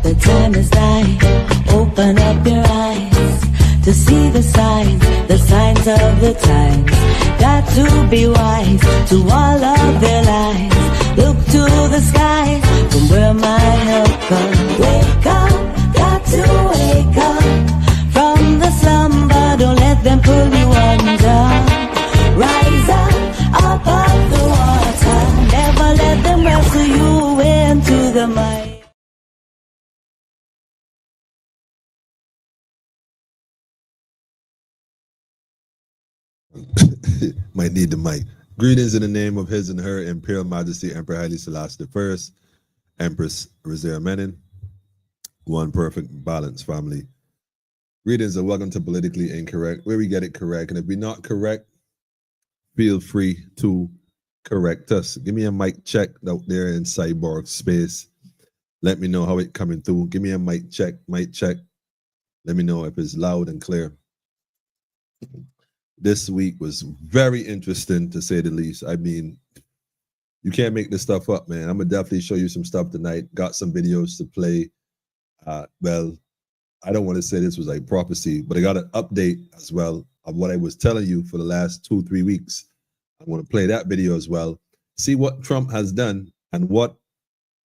The time is nigh. Open up your eyes to see the signs of the times. Got to be wise to all of their lives. Look to the skies from where my help comes. Wake up, got to wake up from the slumber. Don't let them pull you under. Rise up off the water. Never let them wrestle you into the mud. Might need the mic. Greetings in the name of His and Her Imperial Majesty Emperor Haile Selassie I, Empress Rosea Menin, one perfect balance family. Greetings and welcome to Politically Incorrect, where we get it correct. And if we're not correct, feel free to correct us. Give me a mic check out there in cyborg space. Let me know how it's coming through. Give me a mic check. Let me know if it's loud and clear. This week was very interesting, to say the least. I mean, you can't make this stuff up, man. I'm gonna definitely show you some stuff tonight. Got some videos to play. Well, I don't want to say this was like prophecy, but I got an update as well of what I was telling you for the last 2-3 weeks. I want to play that video as well. See what Trump has done and what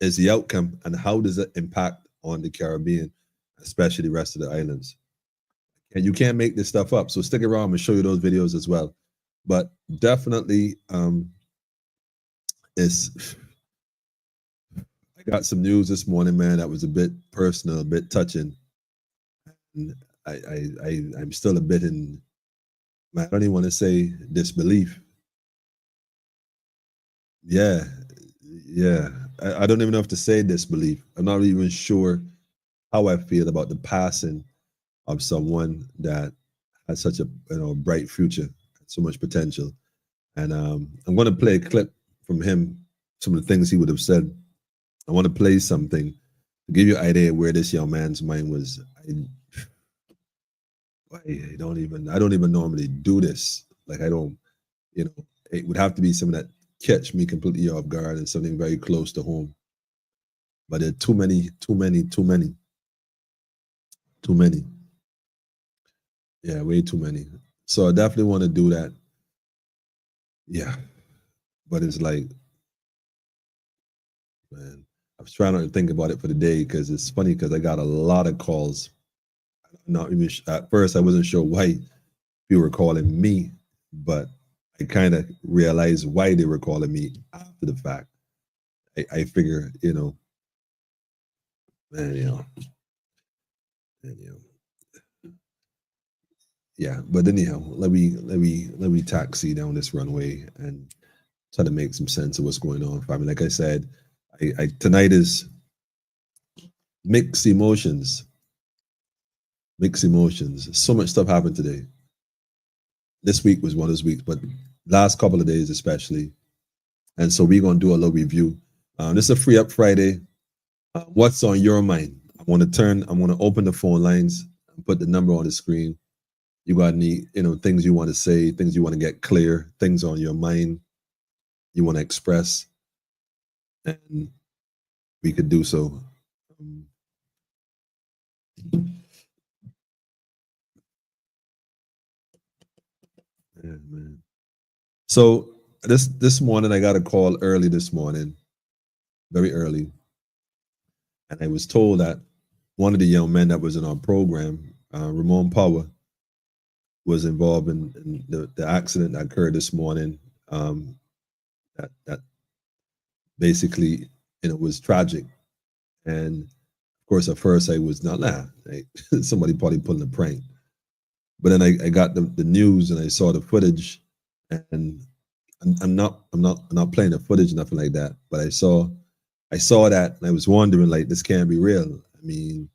is the outcome and how does it impact on the Caribbean, especially the rest of the islands. And you can't make this stuff up. So stick around and show you those videos as well. But definitely, I got some news this morning, man, that was a bit personal, a bit touching. And I'm still a bit in, I don't even want to say disbelief. Yeah. I don't even know if to say disbelief. I'm not even sure how I feel about the passing of someone that has such a bright future, so much potential. And I'm going to play a clip from him, some of the things he would have said. I want to play something to give you an idea where this young man's mind was. I don't even normally do this. Like I don't, it would have to be something that catch me completely off guard and something very close to home. But there are too many. Yeah, way too many. So I definitely want to do that. Yeah. But it's like, man, I was trying not to think about it for the day because it's funny because I got a lot of calls. Not even at first I wasn't sure why people were calling me, but I kind of realized why they were calling me after the fact. I figure, yeah, but anyhow, let me taxi down this runway and try to make some sense of what's going on. I mean, like I said, I tonight is mixed emotions. So much stuff happened today. This week was one of those weeks, but last couple of days especially. And so we're gonna do a little review. This is a Free Up Friday. What's on your mind? I'm gonna open the phone lines and put the number on the screen. You got any, things you want to say, things you want to get clear, things on your mind you want to express, and we could do so. Yeah, man. So this morning I got a call early this morning, very early, and I was told that one of the young men that was in our program, Ramon Power, was involved in the accident that occurred this morning. That basically, was tragic. And of course, at first I was not somebody probably pulling a prank. But then I got the news and I saw the footage, and I'm not playing the footage, nothing like that. But I saw that and I was wondering, like, this can't be real. I mean,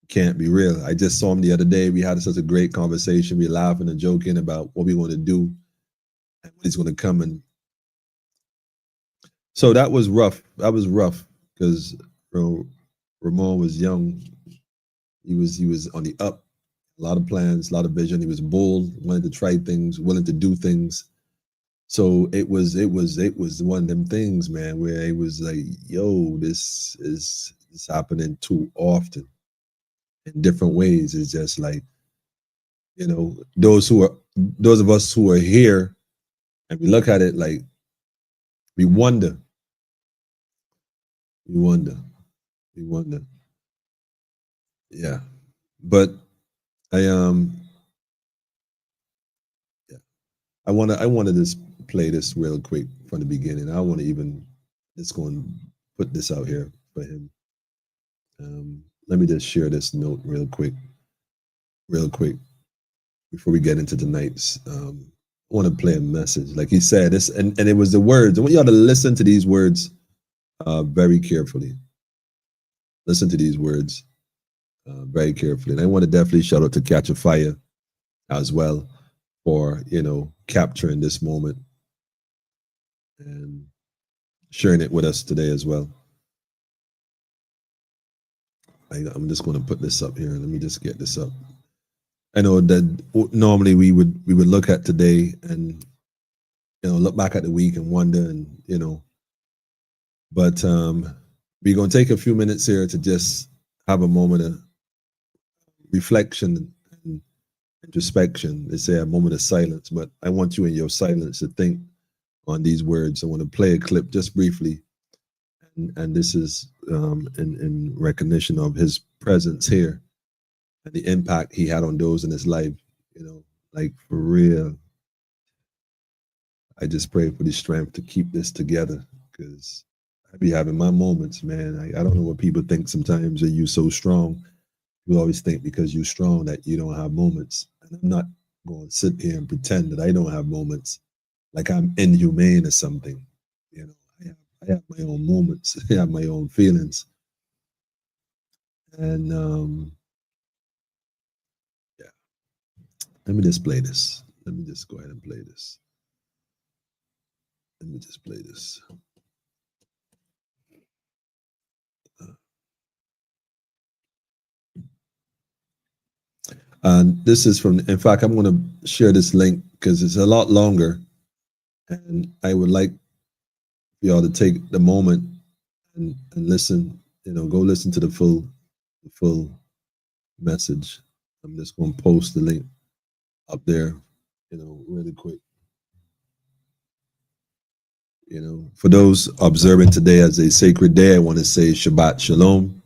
can't be real. I just saw him the other day. We had such a great conversation. We were laughing and joking about what we want to do and when he's going to come. And so that was rough. Because Ramon was young. He was on the up. A lot of plans, a lot of vision. He was bold, wanted to try things, willing to do things. So it was one of them things, man, where it was like, yo, this It's happening too often in different ways. It's just like, you know, those of us who are here and we look at it like we wonder. Yeah. But I yeah, I wanna just play this real quick from the beginning. I want to even just go and put this out here for him. Let me just share this note real quick before we get into tonight's. I want to play a message, like he said. This and it was the words. I want y'all to listen to these words very carefully. Listen to these words very carefully, and I want to definitely shout out to Catch a Fire as well for, you know, capturing this moment and sharing it with us today as well. I'm just going to put this up here. Let me just get this up. I know that normally we would look at today and, you know, look back at the week and wonder, and, you know, but we're going to take a few minutes here to just have a moment of reflection and introspection. They say a moment of silence, but I want you in your silence to think on these words. I want to play a clip just briefly, and this is in recognition of his presence here and the impact he had on those in his life. You know, like for real. I just pray for the strength to keep this together, because I be having my moments, man. I don't know what people think sometimes that you so strong. You always think because you're strong that you don't have moments. And I'm not going to sit here and pretend that I don't have moments like I'm inhumane or something. You know, I have my own moments. I have my own feelings. And yeah, let me just play this. Let me just go ahead and play this. Let me just play this. And this is from, in fact, I'm going to share this link because it's a lot longer. And I would like for y'all to take the moment and listen, you know, go listen to the full message. I'm just going to post the link up there, you know, really quick. You know, for those observing today as a sacred day, I want to say Shabbat Shalom.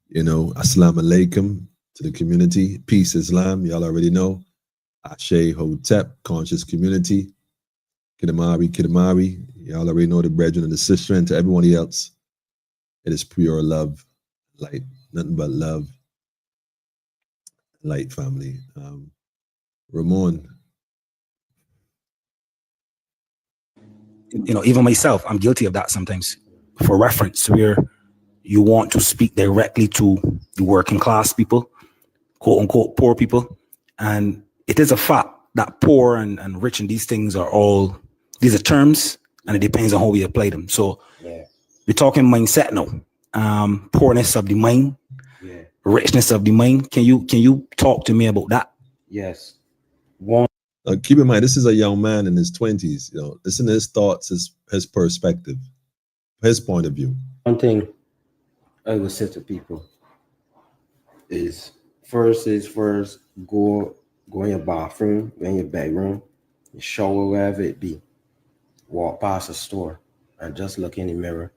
You know, Assalamu Alaikum to the community. Peace, Islam. Y'all already know. Ashe Hotep, conscious community. Kidamari. Y'all already know the brethren and the sister, and to everybody else, it is pure love, light, nothing but love, light, family. Ramon. You know, even myself, I'm guilty of that sometimes. For reference, where you want to speak directly to the working class people, quote unquote poor people, and it is a fact that poor and rich and these things are all, these are terms, and it depends on how we apply them. So yeah, we're talking mindset now. Poorness of the mind, yeah, richness of the mind. Can you talk to me about that? Yes. Keep in mind, this is a young man in his 20s. You know, listen to his thoughts, his perspective, his point of view. One thing I would say to people is first, go in your bathroom, in your bedroom, your shower, wherever it be. Walk past a store and just look in the mirror.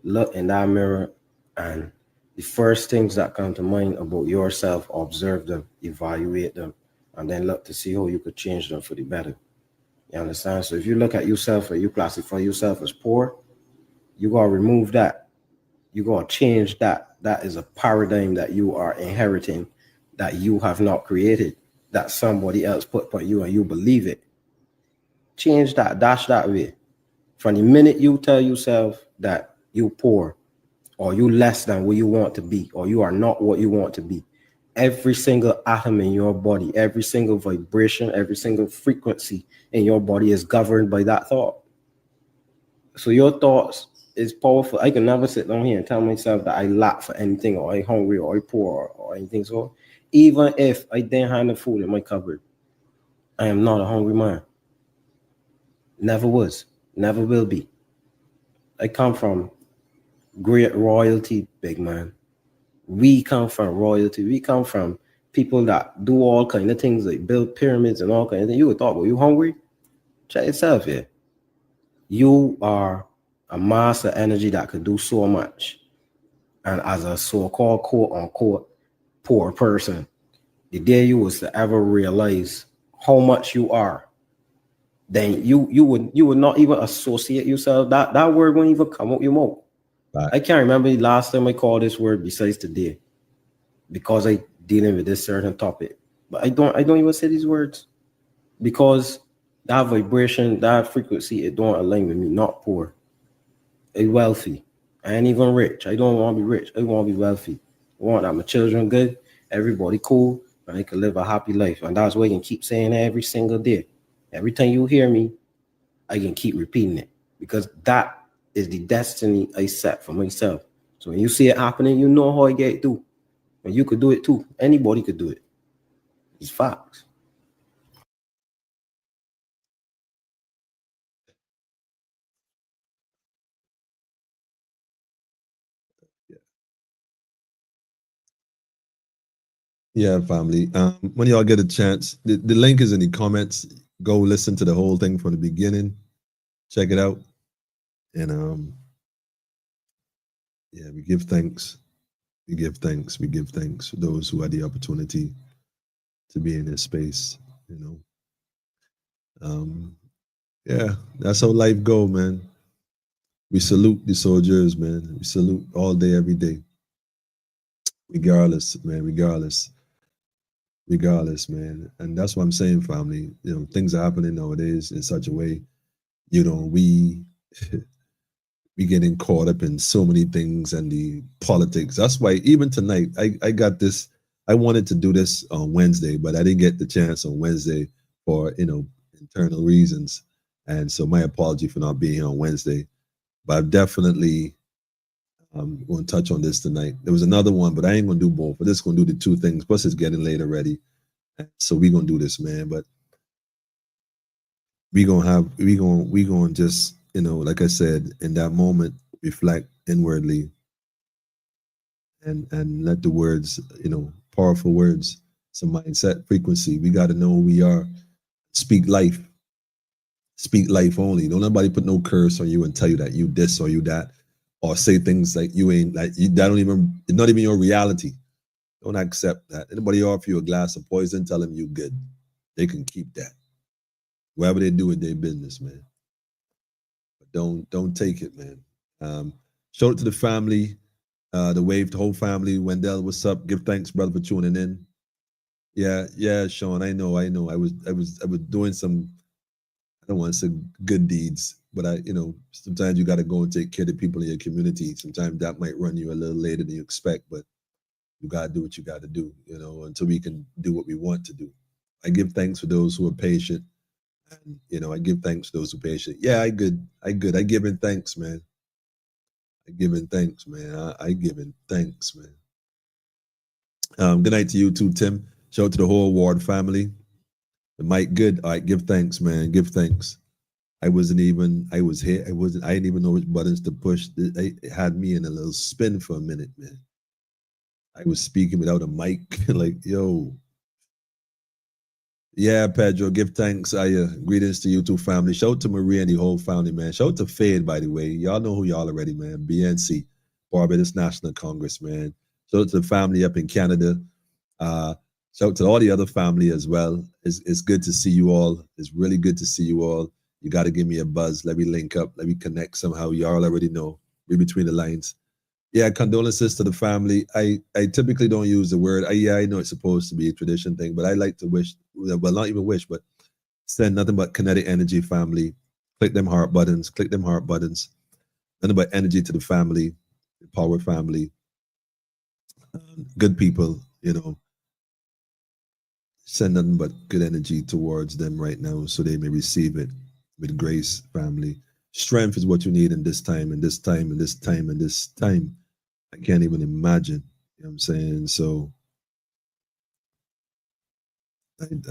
Look in that mirror, and the first things that come to mind about yourself, observe them, evaluate them, and then look to see how you could change them for the better. You understand? So if you look at yourself or you classify yourself as poor, you gotta remove that. You gotta change that. That is a paradigm that you are inheriting, that you have not created, that somebody else put on you and you believe it. Change that, dash that way. From the minute you tell yourself that you poor, or you less than what you want to be, or you are not what you want to be, every single atom in your body, every single vibration, every single frequency in your body is governed by that thought. So your thoughts is powerful. I can never sit down here and tell myself that I lack for anything, or I'm hungry, or I'm poor, or anything. So even if I didn't have the food in my cupboard, I am not a hungry man. Never was, never will be. I come from great royalty, big man. We come from royalty. We come from people that do all kind of things, like build pyramids and all kind of things. You would thought, well, you hungry? Check yourself here. You are a master energy that could do so much. And as a so-called quote unquote poor person, the day you was to ever realize how much you are, then you would not even associate yourself. That word won't even come out your mouth. Right. I can't remember the last time I called this word besides today, because I dealing with this certain topic. But I don't even say these words, because that vibration, that frequency, it don't align with me. Not poor, I wealthy. I ain't even rich. I don't want to be rich. I want to be wealthy. I want that my children good, everybody cool, and I can live a happy life. And that's why I can keep saying every single day. Every time you hear me, I can keep repeating it, because that is the destiny I set for myself. So when you see it happening, you know how I get it too. And you could do it too. Anybody could do it. It's facts. Yeah, family. When y'all get a chance, the link is in the comments. Go listen to the whole thing from the beginning. Check it out. And yeah, we give thanks. We give thanks. We give thanks for those who had the opportunity to be in this space, you know. Yeah, that's how life go, man. We salute the soldiers, man. We salute all day, every day. Regardless, man, regardless, man. And that's what I'm saying, family. You know, things are happening nowadays in such a way, you know, we we getting caught up in so many things and the politics. That's why even tonight, I got this. I wanted to do this on Wednesday, but I didn't get the chance on Wednesday for, you know, internal reasons. And so my apology for not being here on Wednesday. But I've definitely going to touch on this tonight. There was another one, but I ain't going to do both. But just going to do the two things. Plus, it's getting late already. So we going to do this, man. But we gonna just, you know, like I said, in that moment, reflect inwardly and let the words, you know, powerful words, some mindset frequency. We got to know who we are. Speak life. Speak life only. Don't nobody put no curse on you and tell you that you this or you that, or say things like you ain't, like you, that don't even, it's not even your reality. Don't accept that. Anybody offer you a glass of poison, tell them you good. They can keep that. Whatever they do with their business, man. But don't take it, man. Shout out to the family, the Wave, the whole family. Wendell, what's up? Give thanks, brother, for tuning in. Yeah, Sean. I know. I was doing some, I don't want to say good deeds, but you know, sometimes you got to go and take care of people in your community. Sometimes that might run you a little later than you expect, but you got to do what you got to do, you know, until we can do what we want to do. I give thanks for those who are patient. And, you know, I give thanks to those who are patient. Yeah, I good. I giving thanks, man. I giving thanks, man. I giving thanks, man. Good night to you too, Tim. Shout out to the whole Ward family. The Mike, good. All right, give thanks, man. Give thanks. I was here. I didn't even know which buttons to push. It had me in a little spin for a minute, man. I was speaking without a mic, like, yo. Yeah, Pedro, give thanks. Greetings to you two family. Shout out to Maria and the whole family, man. Shout out to Fade, by the way. Y'all know who y'all already, man. BNC, Barbados National Congress, man. Shout out to the family up in Canada. Shout out to all the other family as well. It's good to see you all. It's really good to see you all. You got to give me a buzz. Let me link up. Let me connect somehow. Y'all already know. Read between the lines. Yeah, condolences to the family. I typically don't use the word. I know it's supposed to be a tradition thing, but I like to wish, well, not even wish, but send nothing but kinetic energy, family. Click them heart buttons. Click them heart buttons. Nothing but energy to the family, the Power family. Good people, you know. Send nothing but good energy towards them right now so they may receive it with grace, family. Strength is what you need in this time, in this time, in this time, in this time. I can't even imagine. You know what I'm saying? So I don't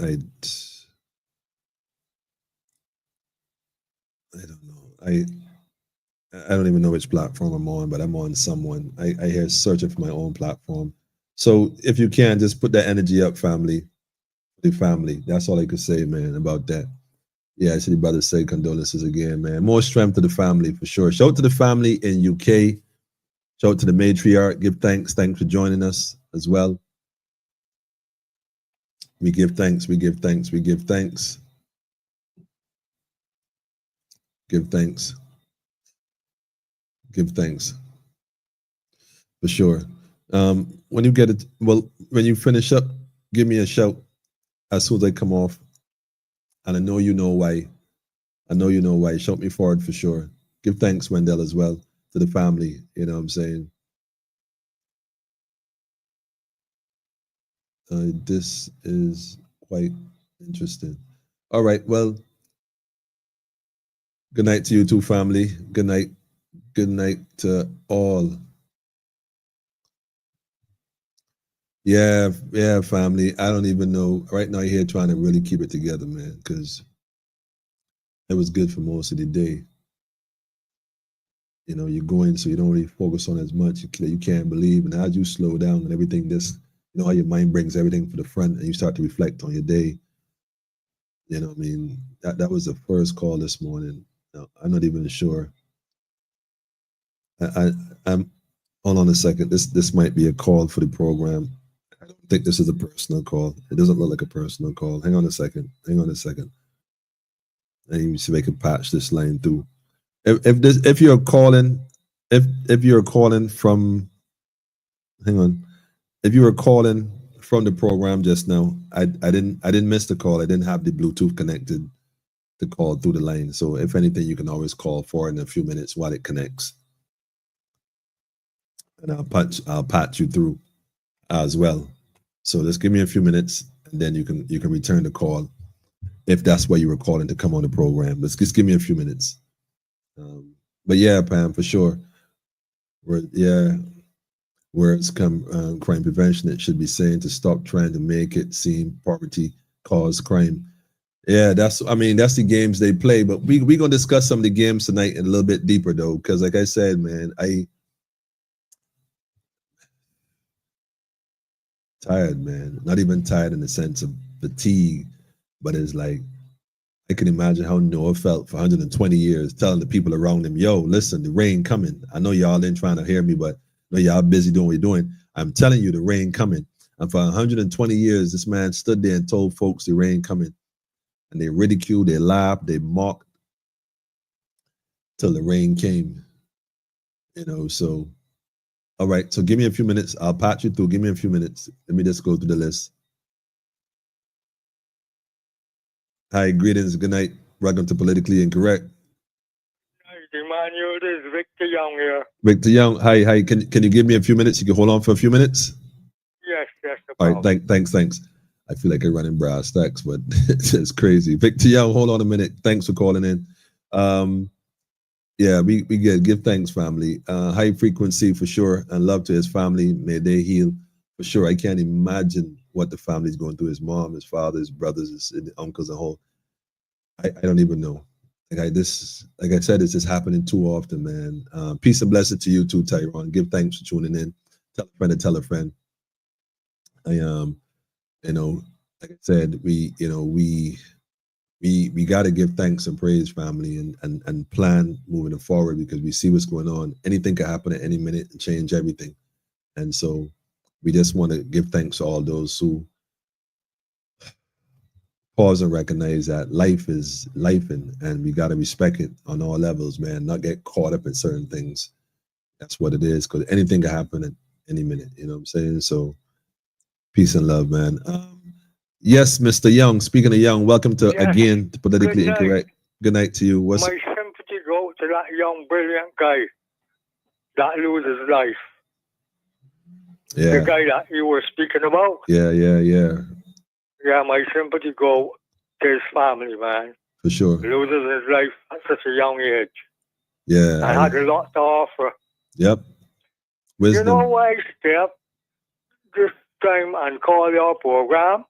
know. I don't even know which platform I'm on, but I'm on someone. I hear searching for my own platform. So if you can, just put that energy up, family. The family. That's all I could say, man, about that. Yeah, I see the brother say condolences again, man. More strength to the family for sure. Shout out to the family in UK. Shout out to the matriarch. Give thanks. Thanks for joining us as well. We give thanks. We give thanks. We give thanks. Give thanks. Give thanks. For sure. When you get it, well, when you finish up, give me a shout as soon as I come off. And I know you know why. I know you know why. Shout me forward for sure. Give thanks, Wendell, as well, to the family. You know what I'm saying? This is quite interesting. All right. Well, good night to you too, family. Good night. Good night to all. Yeah, yeah, family. I don't even know. Right now, you're here trying to really keep it together, man, because it was good for most of the day. You know, you're going, so you don't really focus on as much. You can't believe. And as you slow down and everything, this, you know, how your mind brings everything for the front and you start to reflect on your day. You know what I mean? That was the first call this morning. No, I'm not even sure. I'm hold on a second. This might be a call for the program. I don't think this is a personal call. It doesn't look like a personal call. Hang on a second. Hang on a second. I need to see if I can patch this line through. If you're calling, if you're calling from, hang on. If you were calling from the program just now, I didn't miss the call. I didn't have the Bluetooth connected to call through the line. So if anything, you can always call for in a few minutes while it connects. And I'll patch you through as well. So just give me a few minutes and then you can return the call if that's why you were calling to come on the program. Let's just give me a few minutes. But yeah, Pam, for sure. Words come crime prevention. It should be saying to stop trying to make it seem poverty cause crime. Yeah, that's the games they play. But we're gonna discuss some of the games tonight in a little bit deeper though, because like I said, man, I tired, man. Not even tired in the sense of fatigue, but it's like I can imagine how Noah felt for 120 years, telling the people around him, "Yo, listen, the rain coming. I know y'all ain't trying to hear me, but I know y'all busy doing what you're doing. I'm telling you, the rain coming." And for 120 years, this man stood there and told folks the rain coming, and they ridiculed, they laughed, they mocked till the rain came. You know, so all right. So give me a few minutes. I'll patch you through. Give me a few minutes. Let me just go through the list. Hi, greetings. Good night. Welcome to Politically Incorrect. Emmanuel, this is Victor Young here. Victor Young, hi. Can you give me a few minutes? You can hold on for a few minutes? Yes. All right, thanks. I feel like I'm running brass stacks, but it's crazy. Victor Young, hold on a minute. Thanks for calling in. Yeah, we give thanks, family. High frequency for sure, and love to his family. May they heal for sure. I can't imagine what the family's going through. His mom, his father, his brothers, his uncles, and whole. I don't even know. Like I said, it's just happening too often, man. Peace and blessing to you too, Tyrone. Give thanks for tuning in. Tell a friend to tell a friend. You know, like I said, we got to give thanks and praise, family, and plan moving forward because we see what's going on. Anything can happen at any minute and change everything. And so we just want to give thanks to all those who pause and recognize that life is lifing, and we got to respect it on all levels, man. Not get caught up in certain things. That's what it is, because anything can happen at any minute. You know what I'm saying? So peace and love, man. Yes, Mr. Young. Speaking of Young, welcome to again to Politically Incorrect. Good night to you. My sympathy goes to that young, brilliant guy that loses life. Yeah. The guy that you were speaking about. Yeah. Yeah, my sympathy goes to his family, man. For sure. Loses his life at such a young age. Yeah. I had a lot to offer. Yep. Wisdom. You know why I step this time and call your program?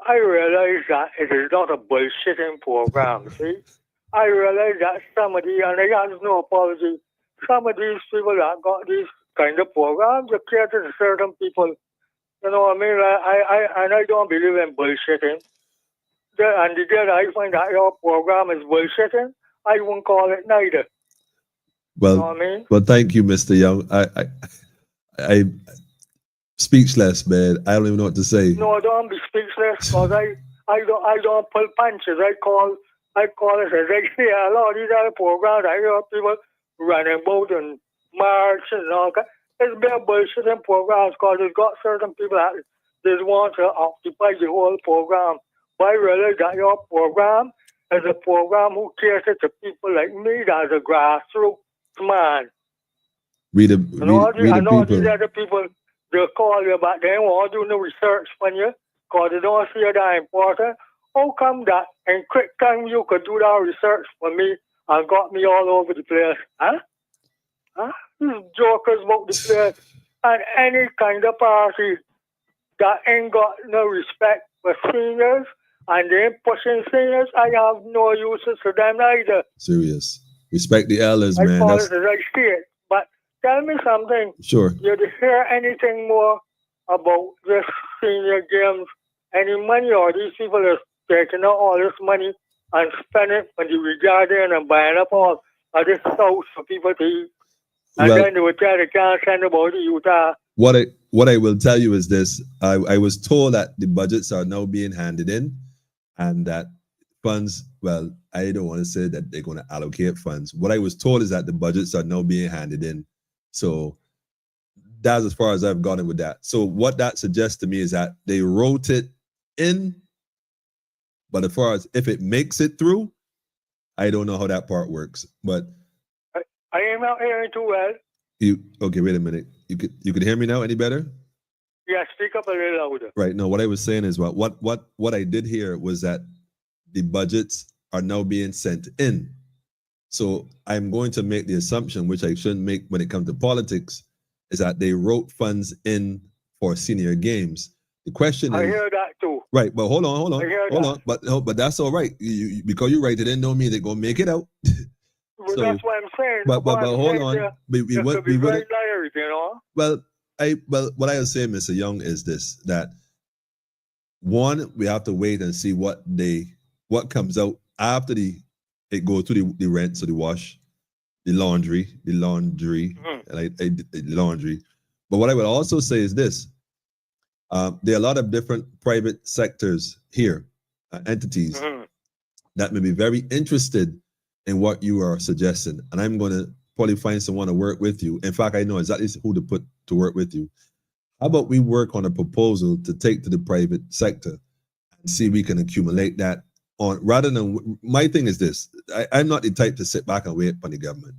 I realize that it is not a bullshitting program, see? I realize that somebody, and I have no apology, some of these people that got these kind of programs are catered to certain people. You know what I mean? I don't believe in bullshitting. And the day that I find that your program is bullshitting, I won't call it neither. Well, you know what I mean? Well, thank you, Mr. Young. I speechless, man. I don't even know what to say. No, don't be speechless, because I don't pull punches. I call it as I say. A lot of these other programs, I hear people running about and marching and all that. It's been bullshitting programs, because it's got certain people that just want to occupy the whole program. But I realize that your program is a program who caters to people like me that's a grassroots man. Read the people. These other people, they'll call you, but they won't do no research on you, because they don't see that important. How come that in quick time you could do that research for me and got me all over the place? Huh? These jokers about the place. And any kind of party that ain't got no respect for seniors and they ain't pushing seniors, I have no uses for them either. Serious. Respect the elders, man. I call it as I see it. But tell me something. Sure. Did you hear anything more about this senior games? Any money, or these people are taking out all this money and spending it on the regarding and buying up all of this house for people to eat? And then they would tell they can't send about the Utah. What I will tell you is this. I was told that the budgets are now being handed in, and that funds, well, I don't want to say that they're going to allocate funds. What I was told is that the budgets are now being handed in. So that's as far as I've gotten with that. So what that suggests to me is that they wrote it in, but as far as if it makes it through, I don't know how that part works. But I am not hearing too well. Okay, wait a minute. You could hear me now any better? Yeah, speak up a little louder. Right. No, what I was saying is what I did hear was that the budgets are now being sent in. So I'm going to make the assumption, which I shouldn't make when it comes to politics, is that they wrote funds in for senior games. The question is, I hear that too. Right, but hold on. But that's all right. Because you write it in, don't mean they're gonna make it out. Well, so, that's what I'm saying. But hold on. We very liars, you know. Well, what I was saying, Mr. Young, is this: that one, we have to wait and see what comes out after it goes through the rent, so the wash, the laundry, the laundry. But what I would also say is this: there are a lot of different private sectors here, entities that may be very interested in what you are suggesting, and I'm going to probably find someone to work with you. In fact, I know exactly who to put to work with you. How about we work on a proposal to take to the private sector and see if we can accumulate that on, rather than, my thing is this: I'm not the type to sit back and wait for the government.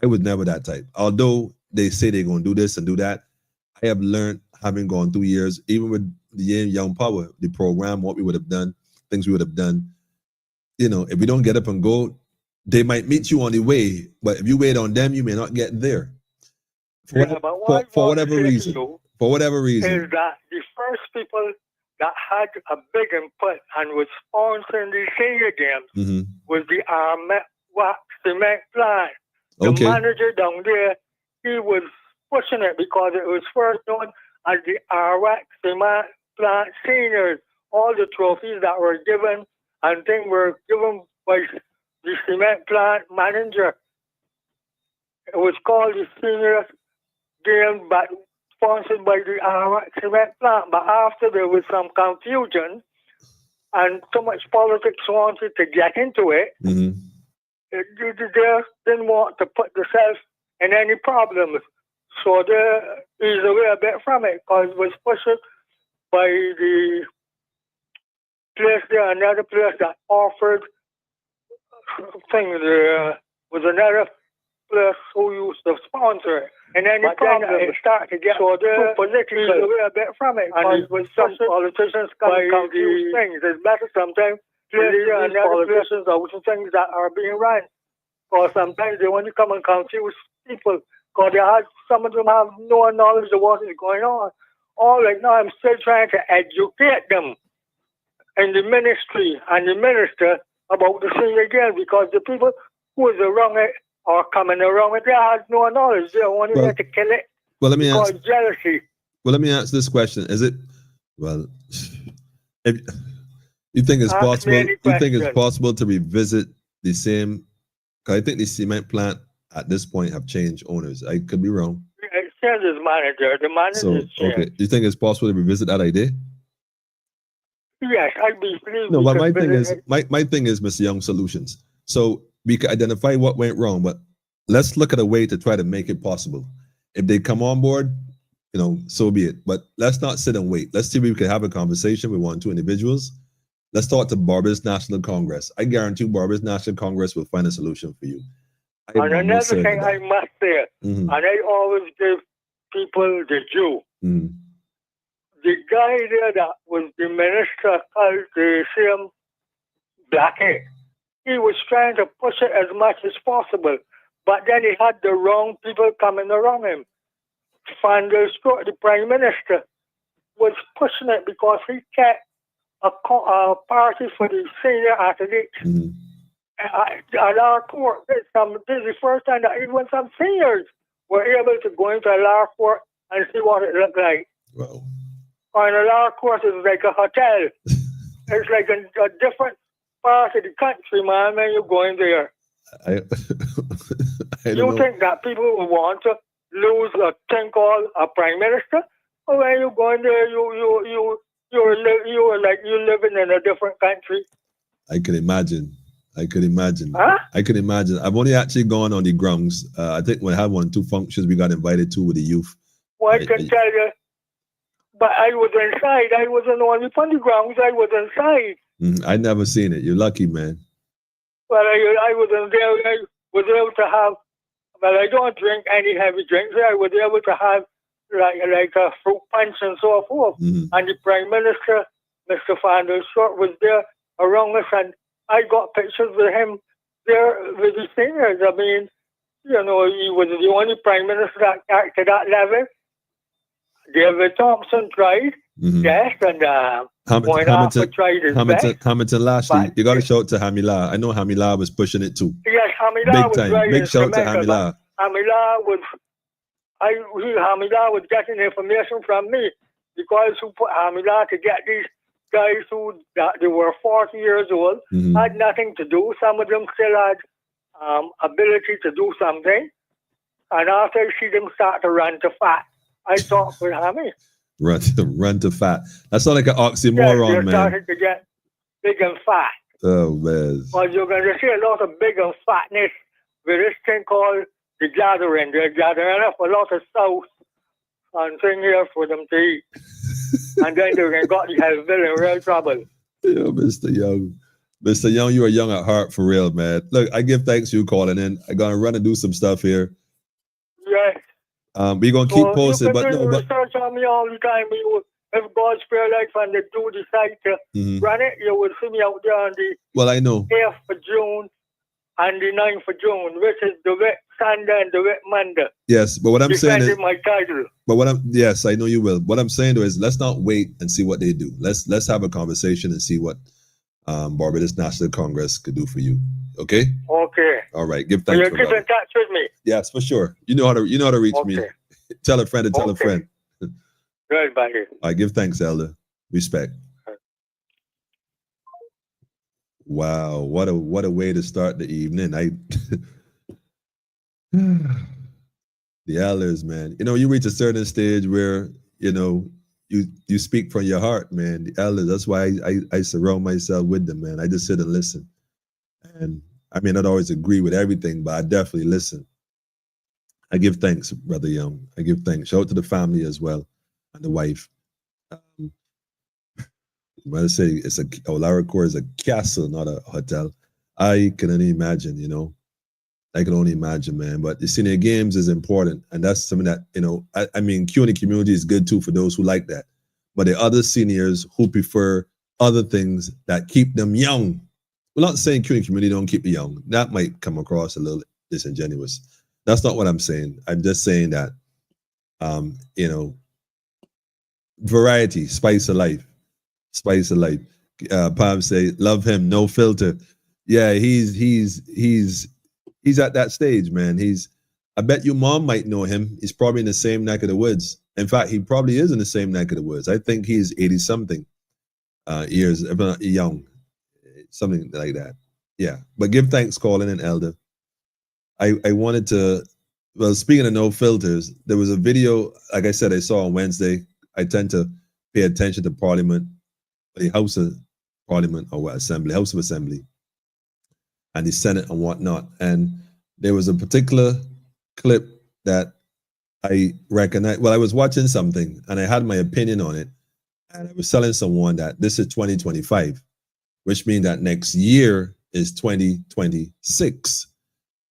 I was never that type. Although they say they're going to do this and do that, I have learned, having gone through years, even with the Young Power, the program, what we would have done, things we would have done. You know, if we don't get up and go, they might meet you on the way, but if you wait on them, you may not get there. For whatever reason. For whatever reason. Is that the first people that had a big input and was sponsoring the senior games was the cement plant. The manager down there, he was pushing it because it was first known as the Iraq cement plant seniors. All the trophies that were given and things were given by the cement plant manager. It was called the senior game, but sponsored by the cement plant. But after there was some confusion and so much politics wanted to get into it, they didn't want to put themselves in any problems. So they eased away a bit from it, because it was pushed by the place there, another place that offered things. There was another place who used to sponsor it. And any problem, it started to get too political. Eased away a bit from it, and it was some politicians come confuse things. It's better sometimes to leave these politicians out of things that are being run. Or sometimes they want to come and confuse people, because some of them have no knowledge of what is going on. All right now, I'm still trying to educate them in the ministry and the minister about the senior game because the people who is around it or coming around it, they have no knowledge. They only there to kill it. Well, let me because ask jealousy. Well, let me ask this question: is it if you think it's possible? You think it's possible to revisit the same? Because I think the cement plant at this point have changed owners. I could be wrong. It changes manager. The manager changed. Okay. Do you think it's possible to revisit that idea? Yes, I believe. No, but my thing is, Mr. Young, solutions. So we can identify what went wrong, but let's look at a way to try to make it possible. If they come on board, so be it. But let's not sit and wait. Let's see if we can have a conversation with 1 or 2 individuals. Let's talk to Barbados National Congress. I guarantee Barbados National Congress will find a solution for you. And another thing I must say, and I always give people the due. The guy there that was the minister called the same Blackie, he was trying to push it as much as possible, but then he had the wrong people coming around him. The prime minister was pushing it because he kept a party for the senior athletes. At our court, this is the first time that even some seniors were able to go into a law court and see what it looked like. Wow. And a law court is like a hotel. It's like a different part of the country, man, when you go in there. You think that people will want to lose a thing called a prime minister? Or when you go in there, you're like you living in a different country. I can imagine. Huh? I can imagine. I've only actually gone on the grounds. I think we had 1 or 2 functions we got invited to with the youth. Well, I can tell you, but I was inside. I wasn't only on the grounds. I was inside. I never seen it. You're lucky, man. Well, I was in there. I was able to have. Well, I don't drink any heavy drinks. I was able to have like a fruit punch and so forth. And the Prime Minister, Mr. Van der Short, was there around us, and I got pictures with him there with the seniors. I mean, he was the only Prime Minister that got to that level. David Thompson tried, yes, and Hamilton tried his best. Hamilton Lashley, you got to shout to Hamila. I know Hamila was pushing it too. Yes, Hamila was big time. Right Big shout to Hamila. Hamila was getting information from me because who put Hamila to get these guys they were 40 years old, had nothing to do. Some of them still had ability to do something, and after I see them start to run to fat, I talked with Hammy. Run to fat. That's not like an oxymoron, man. They started to get big and fat. Oh, man. Well, you're going to see a lot of big and fatness with this thing called the gathering. They're gathering up a lot of sauce and thing here for them to eat. And then they got the hellville in real trouble. Yeah, Mr. Young. Mr. Young, you are young at heart for real, man. Look, I give thanks to you calling in. I'm going to run and do some stuff here. Yes. We're going to keep posted, but no. Research on me all the time. If God's spare life and they do decide to run it, you will see me out there on the I know. 8th of June and the 9th of June, which is the wet Sunday and the wet Monday. Yes, but what I'm saying is my title. Yes, I know you will. What I'm saying though is let's not wait and see what they do. Let's have a conversation and see what Barbados National Congress could do for you. Okay? Okay. All right. Give thanks. You'll keep in touch with me. Yes, for sure. You know how to reach me. Tell a friend to tell a friend. Good, buddy. All right, give thanks, Elder. Respect. Wow, what a way to start the evening. The elders, man. You reach a certain stage where you speak from your heart, man. The elders. That's why I surround myself with them, man. I just sit and listen. And I may not always agree with everything, but I definitely listen. I give thanks, Brother Young. I give thanks. Shout out to the family as well and the wife. When I say Olara Court is a castle, not a hotel. I can only imagine, I can only imagine, man. But the senior games is important. And that's something that, I mean, CUNY community is good too for those who like that. But the other seniors who prefer other things that keep them young. We're not saying CUNY community don't keep you young. That might come across a little disingenuous. That's not what I'm saying. I'm just saying that, variety, spice of life. Spice of life. Pam say, love him, no filter. Yeah, he's at that stage, man. I bet your mom might know him. He's probably in the same neck of the woods. In fact, he probably is in the same neck of the woods. I think he's 80-something years, if not young, something like that. Yeah, but give thanks, Colin and Elder. I wanted to, well, speaking of no filters, there was a video, like I said, I saw on Wednesday. I tend to pay attention to Parliament, the House of Parliament or what, Assembly, House of Assembly, and the Senate and whatnot. And there was a particular clip that I recognized. Well, I was watching something and I had my opinion on it. And I was telling someone that this is 2025, which means that next year is 2026.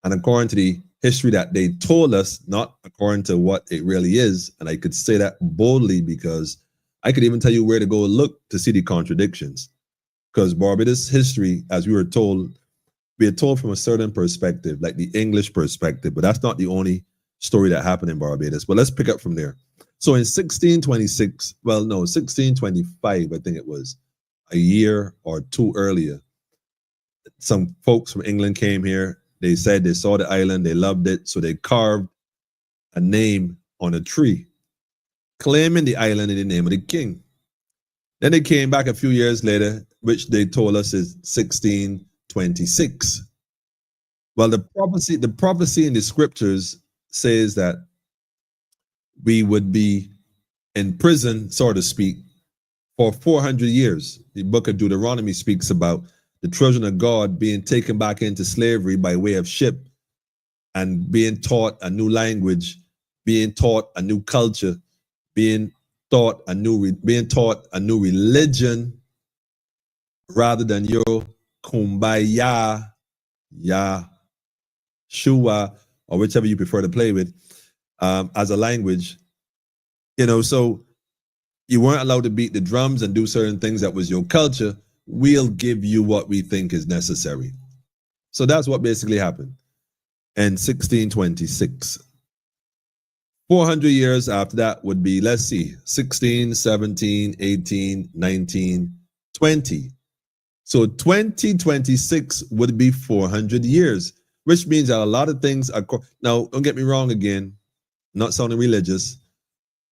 And according to the history that they told us, not according to what it really is, and I could say that boldly because I could even tell you where to go look to see the contradictions. Because Barbados history, as we are told from a certain perspective, like the English perspective, but that's not the only story that happened in Barbados. But let's pick up from there. So in 1626, 1625, I think it was, a year or two earlier, some folks from England came here. They said they saw the island, they loved it, so they carved a name on a tree, claiming the island in the name of the king. Then they came back a few years later, which they told us is 1626. Well, the prophecy in the scriptures says that we would be in prison, so to speak, for 400 years. The book of Deuteronomy speaks about the children of God being taken back into slavery by way of ship and being taught a new language, being taught a new culture, being taught a new religion, rather than your kumbaya, Yahshua, or whichever you prefer to play with, as a language. So you weren't allowed to beat the drums and do certain things that was your culture. We'll give you what we think is necessary. So that's what basically happened in 1626. 400 years after that would be, let's see, 16, 17, 18, 19, 20. So 2026 would be 400 years, which means that a lot of things are, now don't get me wrong again, not sounding religious,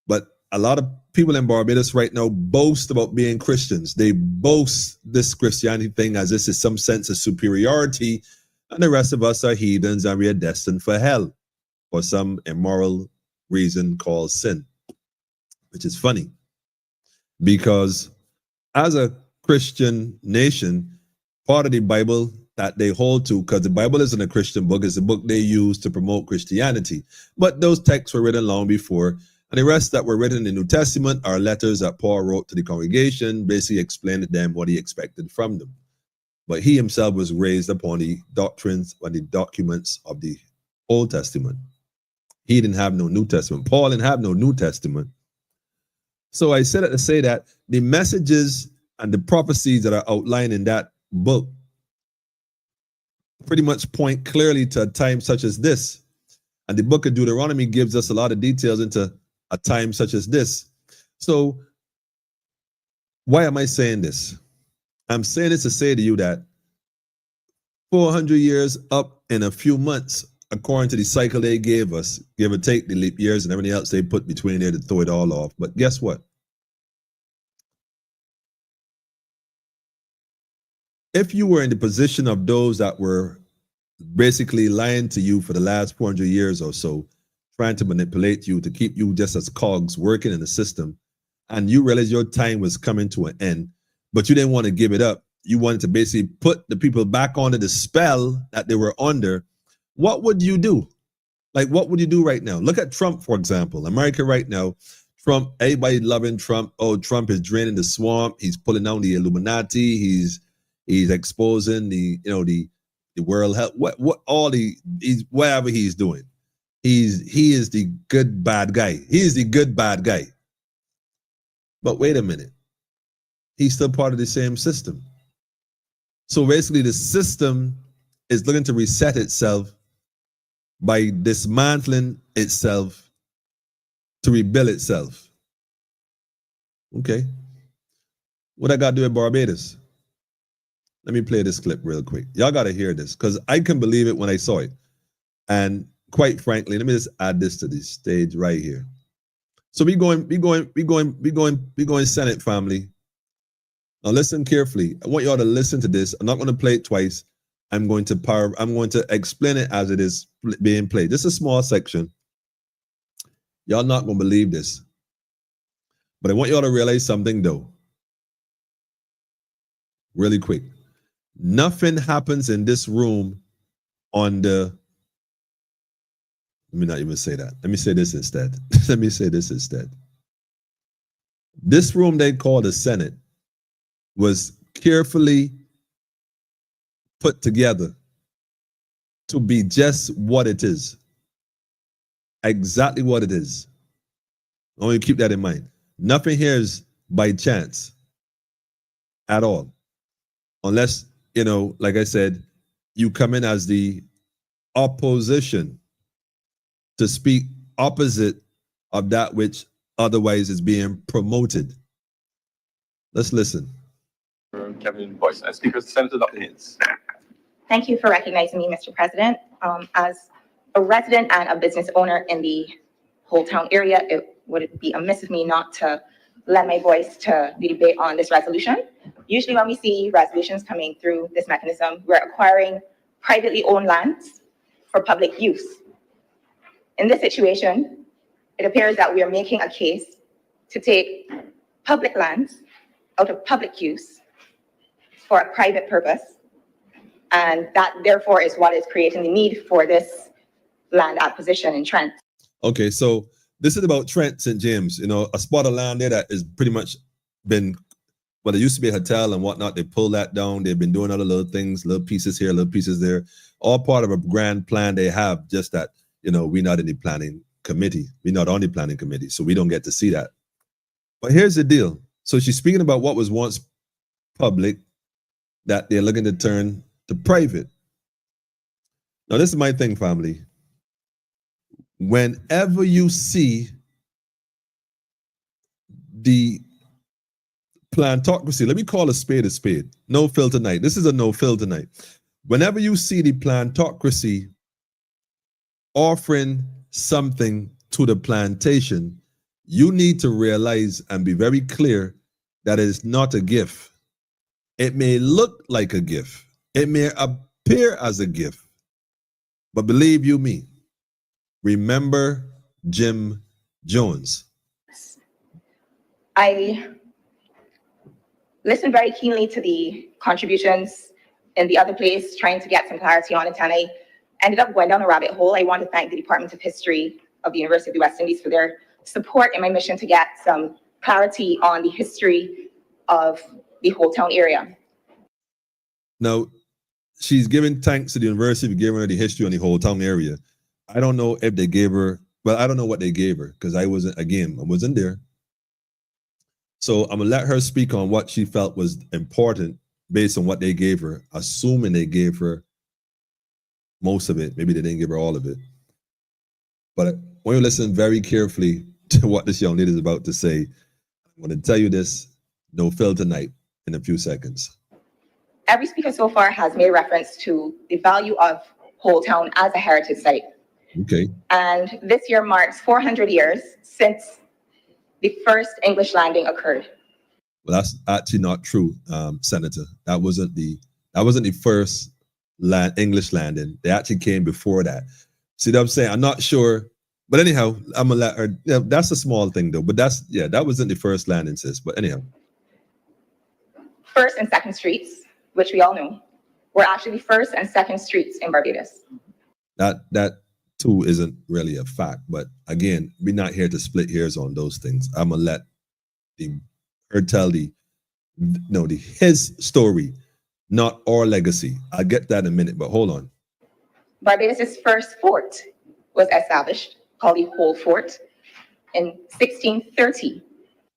but a lot of people in Barbados right now boast about being Christians. They boast this Christianity thing as this is some sense of superiority, and the rest of us are heathens and we are destined for hell for some immoral reason called sin, which is funny because as a Christian nation, part of the Bible that they hold to, because the Bible isn't a Christian book, it's a book they use to promote Christianity. But those texts were written long before. And the rest that were written in the New Testament are letters that Paul wrote to the congregation, basically explaining to them what he expected from them. But he himself was raised upon the doctrines and the documents of the Old Testament. He didn't have no New Testament. Paul didn't have no New Testament. So I said it to say that the messages and the prophecies that are outlined in that book pretty much point clearly to a time such as this. And the book of Deuteronomy gives us a lot of details into a time such as this. So why am I saying this? I'm saying this to say to you that 400 years up in a few months, according to the cycle they gave us, give or take the leap years and everything else they put between there to throw it all off. But guess what? If you were in the position of those that were basically lying to you for the last 400 years or so, trying to manipulate you to keep you just as cogs working in the system, and you realized your time was coming to an end, but you didn't want to give it up. You wanted to basically put the people back under the spell that they were under. What would you do? Like, what would you do right now? Look at Trump, for example. America right now, Trump, everybody loving Trump. Oh, Trump is draining the swamp. He's pulling down the Illuminati. He's exposing the World Health, whatever he's doing. He is the good bad guy. He is the good bad guy. But wait a minute. He's still part of the same system. So basically the system is looking to reset itself by dismantling itself to rebuild itself. Okay. What I got to do with Barbados? Let me play this clip real quick. Y'all got to hear this because I can believe it when I saw it. And quite frankly, let me just add this to the stage right here. So we going Senate family. Now listen carefully. I want y'all to listen to this. I'm not going to play it twice. I'm going to explain it as it is being played. This is a small section. Y'all not going to believe this. But I want y'all to realize something though. Really quick. Nothing happens in this room on the, let me not even say that. Let me say this instead. Let me say this instead. This room they call the Senate was carefully put together to be just what it is. Exactly what it is. I want you to keep that in mind. Nothing here is by chance at all. Unless, you know, like I said, you come in as the opposition to speak opposite of that which otherwise is being promoted. Let's listen. Kevin Boyce, and Speaker Senator Dr. Haynes. Thank you for recognizing me, Mr. President. As a resident and a business owner in the whole town area, it would be amiss of me not to lend my voice to the debate on this resolution. Usually when we see resolutions coming through this mechanism, we're acquiring privately owned lands for public use. In this situation, it appears that we are making a case to take public lands out of public use for a private purpose. And that therefore is what is creating the need for this land acquisition in Trent. Okay, so this is about Trent St. James, you know, a spot of land there that is pretty much been, well, there used to be a hotel and whatnot. They pulled that down. They've been doing other little things, little pieces here, little pieces there, all part of a grand plan they have, just that, you know, we're not in the planning committee. We're not on the planning committee, so we don't get to see that. But here's the deal. So she's speaking about what was once public that they're looking to turn to private. Now, this is my thing, family. Whenever you see the plantocracy, let me call a spade, no filter night. This is a no filter night. Whenever you see the plantocracy offering something to the plantation, you need to realize and be very clear that it is not a gift. It may look like a gift. It may appear as a gift. But believe you me, remember Jim Jones. I listened very keenly to the contributions in the other place, trying to get some clarity on it, and I ended up going down a rabbit hole. I want to thank the Department of History of the University of the West Indies for their support in my mission to get some clarity on the history of the whole town area. Now, she's giving thanks to the university for giving her the history on the whole town area. I don't know if they gave her, well, I don't know what they gave her because I wasn't there. So I'm gonna let her speak on what she felt was important based on what they gave her, assuming they gave her most of it. Maybe they didn't give her all of it. But when you listen very carefully to what this young lady is about to say, I'm gonna tell you this, no filter night in a few seconds. Every speaker so far has made reference to the value of Whole Town as a heritage site. Okay. And this year marks 400 years since the first English landing occurred. Well, that's actually not true, Senator. That wasn't the first English landing. They actually came before that. See what I'm saying? I'm not sure, but anyhow, I'm gonna let her. Yeah, that's a small thing though. But that wasn't the first landing, sis. But anyhow, First and Second Streets, which we all know, were actually the first and second streets in Barbados. That too isn't really a fact, but again, we're not here to split hairs on those things. I'm gonna let her tell his story, not our legacy. I'll get that in a minute, but hold on. Barbados' first fort was established, called the Whole Fort, in 1630.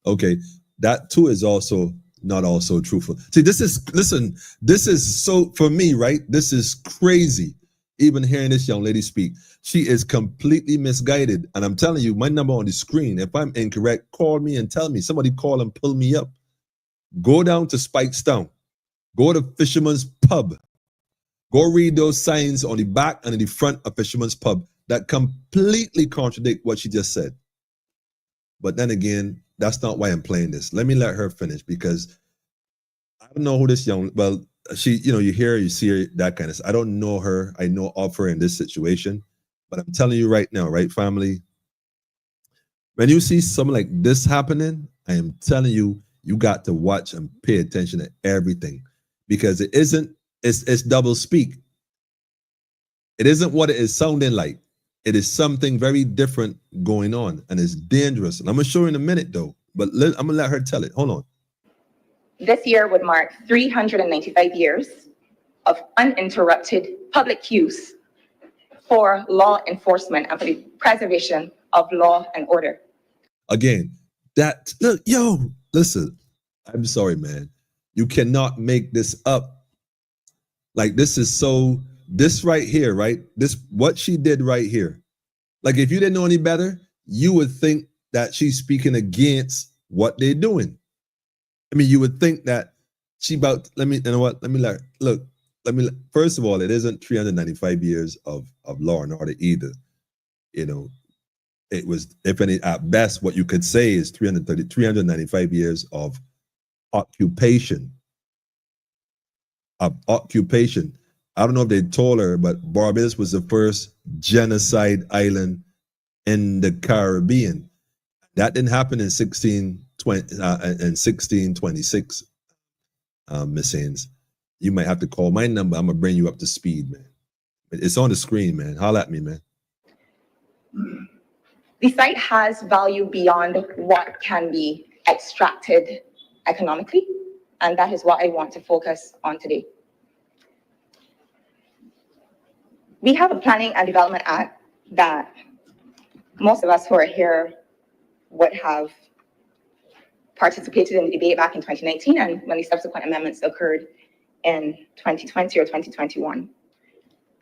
Okay, that too is also not also truthful. See, this is so, for me, right? This is crazy. Even hearing this young lady speak, she is completely misguided. And I'm telling you, my number on the screen, if I'm incorrect, call me and tell me. Somebody call and pull me up. Go down to Spikestown. Go to Fisherman's Pub. Go read those signs on the back and in the front of Fisherman's Pub that completely contradict what she just said. But then again, that's not why I'm playing this. Let me let her finish, because I don't know who this she, you hear her, you see her, that kind of stuff. I don't know her. I know of her in this situation. But I'm telling you right now, right, family, when you see something like this happening, I am telling you, you got to watch and pay attention to everything, because it's double speak. It isn't what it is sounding like. It is something very different going on, and it's dangerous. And I'm going to show you in a minute, though, but I'm going to let her tell it. Hold on. This year would mark 395 years of uninterrupted public use for law enforcement and for the preservation of law and order. Again, listen, I'm sorry, man. You cannot make this up. Like, this right here, right? What she did right here. Like, if you didn't know any better, you would think that she's speaking against what they're doing. I mean, you would think that first of all, it isn't 395 years of law and order either. It was, if any, at best, what you could say is 395 years of occupation. I don't know if they told her, but Barbados was the first genocide island in the Caribbean. That didn't happen in 1626, Miss Haynes. You might have to call my number. I'm going to bring you up to speed, man. It's on the screen, man. Holla at me, man. The site has value beyond what can be extracted economically, and that is what I want to focus on today. We have a Planning and Development Act that most of us who are here would have participated in the debate back in 2019, and when the subsequent amendments occurred in 2020 or 2021.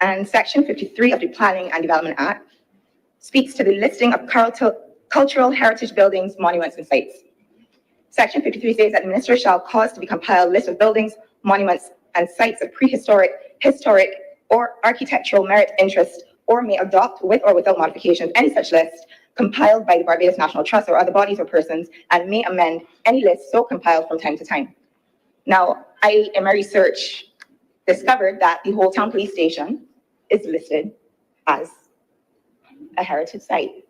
And Section 53 of the Planning and Development Act speaks to the listing of cultural heritage buildings, monuments, and sites. Section 53 says that the minister shall cause to be compiled a list of buildings, monuments, and sites of prehistoric, historic, or architectural merit, interest, or may adopt with or without modifications any such list compiled by the Barbados National Trust or other bodies or persons, and may amend any list so compiled from time to time. Now, I, in my research, discovered that the Whole Town Police Station is listed as a heritage site.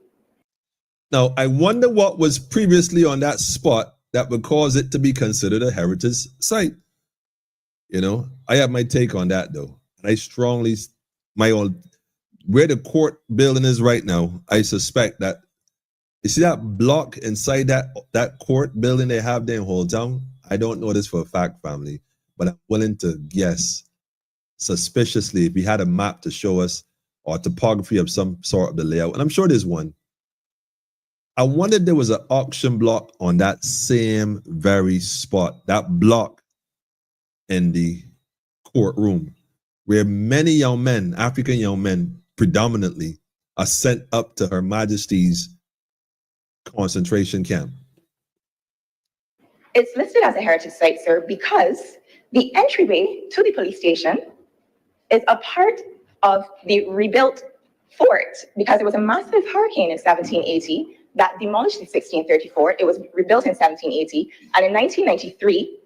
Now, I wonder what was previously on that spot that would cause it to be considered a heritage site. I have my take on that, though. And I strongly, where the court building is right now, I suspect that, you see that block inside that court building they have there in Whole Town? I don't know this for a fact, family, but I'm willing to guess suspiciously if we had a map to show us or topography of some sort of the layout, and I'm sure there's one. I wonder if there was an auction block on that same very spot, that block in the courtroom, where many young men, African young men predominantly, are sent up to Her Majesty's concentration camp. It's listed as a heritage site, sir, because the entryway to the police station is a part of the rebuilt fort, because there was a massive hurricane in 1780 that demolished in 1634. It was rebuilt in 1780. And in 1993,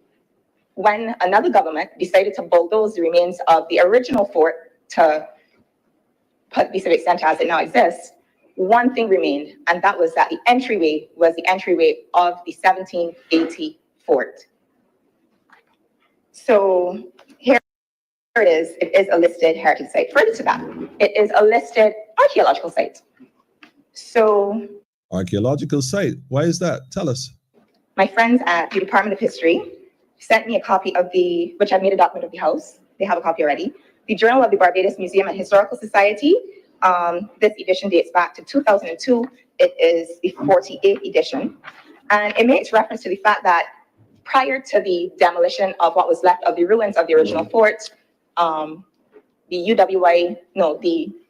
when another government decided to bulldoze the remains of the original fort to put the civic center as it now exists, one thing remained, and that was that the entryway was the entryway of the 1780 fort. So here it is. It is a listed heritage site. Further to that, it is a listed archaeological site. So, archaeological site. Why is that? Tell us. My friends at the Department of History sent me a copy of which I've made a document of the house. They have a copy already. The Journal of the Barbados Museum and Historical Society. This edition dates back to 2002. It is the 48th edition. And it makes reference to the fact that prior to the demolition of what was left of the ruins of the original fort, the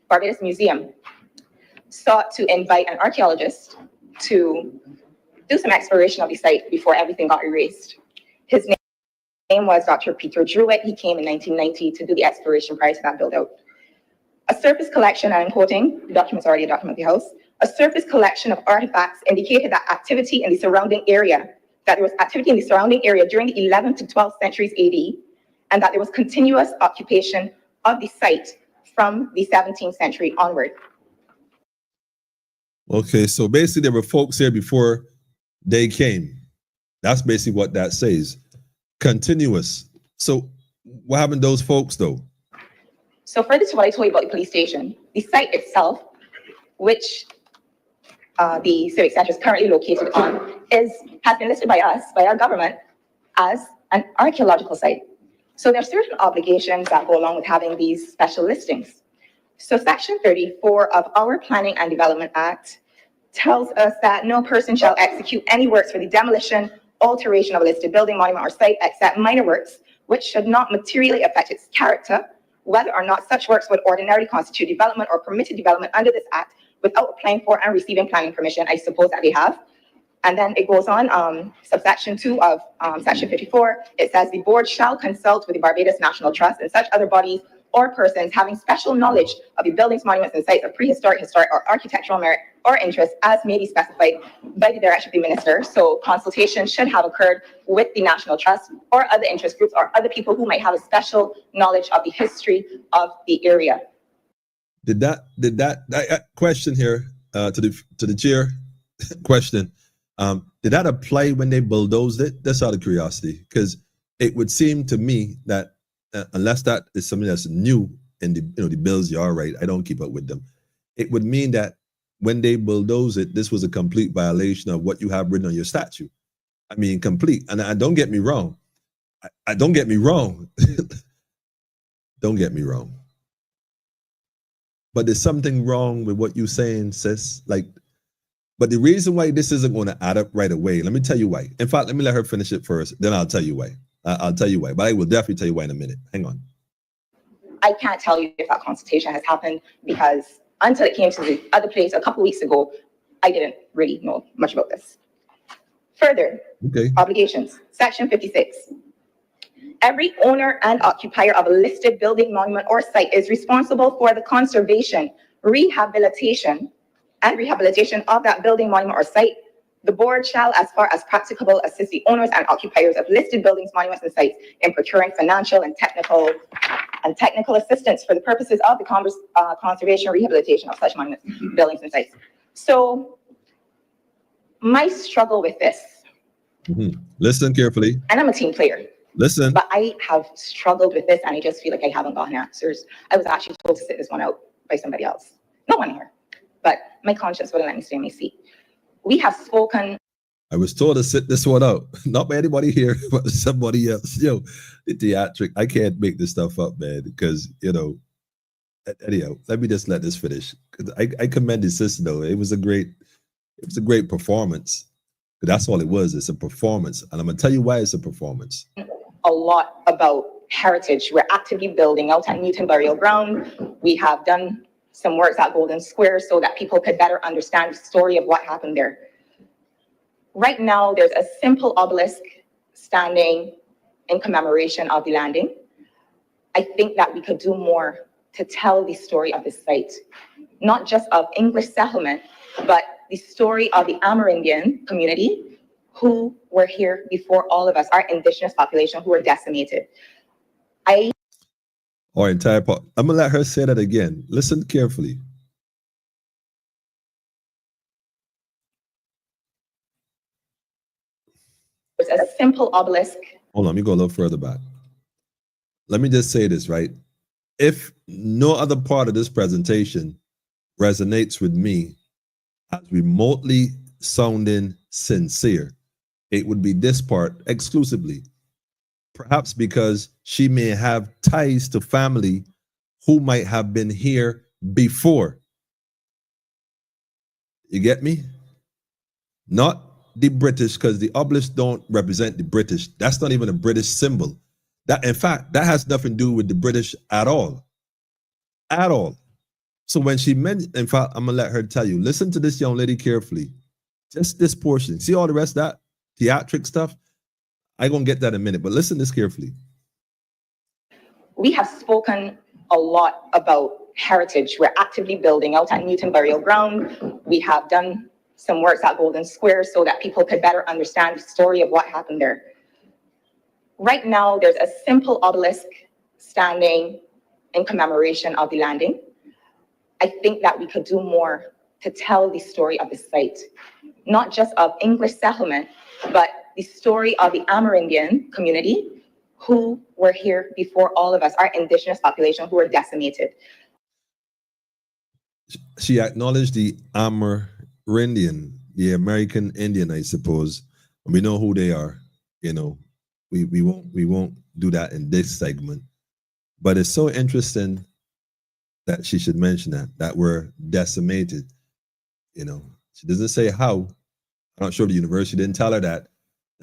Barbados Museum sought to invite an archaeologist to do some exploration of the site before everything got erased. His name was Dr. Peter Druitt. He came in 1990 to do the exploration prior to that build out. A surface collection, and I'm quoting, the document's already a document of the house, a surface collection of artifacts indicated that activity in the surrounding area, that there was activity in the surrounding area during the 11th to 12th centuries AD, and that there was continuous occupation of the site from the 17th century onward. Okay, so basically there were folks here before they came. That's basically what that says. Continuous. So what happened to those folks though? So further to what I told you about the police station, the site itself, which the Civic Center is currently located on, has been listed by us, by our government, as an archaeological site. So there are certain obligations that go along with having these special listings. So Section 34 of our Planning and Development Act tells us that no person shall execute any works for the demolition, alteration of a listed building, monument, or site, except minor works, which should not materially affect its character, whether or not such works would ordinarily constitute development or permitted development under this act without applying for and receiving planning permission. I suppose that they have. And then it goes on, subsection 2 of Section 54, it says the board shall consult with the Barbados National Trust and such other bodies or persons having special knowledge of the buildings, monuments, and sites of prehistoric, historic, or architectural merit or interest as may be specified by the direction of the minister. So consultation should have occurred with the National Trust or other interest groups or other people who might have a special knowledge of the history of the area. Did that question here to the chair question? Did that apply when they bulldozed it? That's out of curiosity, because it would seem to me that unless that is something that's new in the bills, you are right, I don't keep up with them. It would mean that when they bulldoze it, this was a complete violation of what you have written on your statute. I mean, complete. And don't get me wrong. I don't get me wrong. Don't get me wrong. But there's something wrong with what you're saying, sis. But the reason why this isn't going to add up right away, let me tell you why. In fact, let me let her finish it first, then I'll tell you why. I'll tell you why, but I will definitely tell you why in a minute. Hang on. I can't tell you if that consultation has happened because until it came to the other place a couple weeks ago, I didn't really know much about this. Further, obligations, Section 56. Every owner and occupier of a listed building, monument, or site is responsible for the conservation, rehabilitation of that building, monument, or site. The board shall, as far as practicable, assist the owners and occupiers of listed buildings, monuments, and sites in procuring financial and technical assistance for the purposes of the conservation and rehabilitation of such monuments, buildings, and sites. So my struggle with this. Listen carefully. And I'm a team player. Listen. But I have struggled with this and I just feel like I haven't gotten answers. I was actually told to sit this one out by somebody else. No one here. But my conscience wouldn't let me stay in my seat. We have spoken. I was told to sit this one out, not by anybody here, but somebody else. The Theatrics. I can't make this stuff up, man, because, anyhow, let me just let this finish. I commend his sister, though. It was a great performance. That's all it was. It's a performance. And I'm going to tell you why it's a performance. A lot about heritage. We're actively building out at Newton Burial Ground. We have done some works at Golden Square so that people could better understand the story of what happened there. Right now, there's a simple obelisk standing in commemoration of the landing. I think that we could do more to tell the story of this site, not just of English settlement, but the story of the Amerindian community who were here before all of us, our indigenous population who were decimated. Or entire part. I'm gonna let her say that again. Listen carefully. It's a simple obelisk. Hold on, let me go a little further back. Let me just say this, right? If no other part of this presentation resonates with me as remotely sounding sincere, it would be this part exclusively. Perhaps because she may have ties to family who might have been here before. You get me? Not the British, because the obelisks don't represent the British. That's not even a British symbol. That, in fact, that has nothing to do with the British at all. At all. So when she mentioned, in fact, I'm going to let her tell you, listen to this young lady carefully. Just this portion. See all the rest of that theatric stuff? I'm going to get that in a minute, but listen to this carefully. We have spoken a lot about heritage. We're actively building out at Newton Burial Ground. We have done some works at Golden Square so that people could better understand the story of what happened there. Right now, there's a simple obelisk standing in commemoration of the landing. I think that we could do more to tell the story of the site, not just of English settlement, but the story of the Amerindian community who were here before all of us, our indigenous population who were decimated. She acknowledged the Amerindian, the American Indian, I suppose. We know who they are. You know, we won't do that in this segment. But it's so interesting that she should mention that we're decimated. You know, she doesn't say how. I'm not sure the university didn't tell her that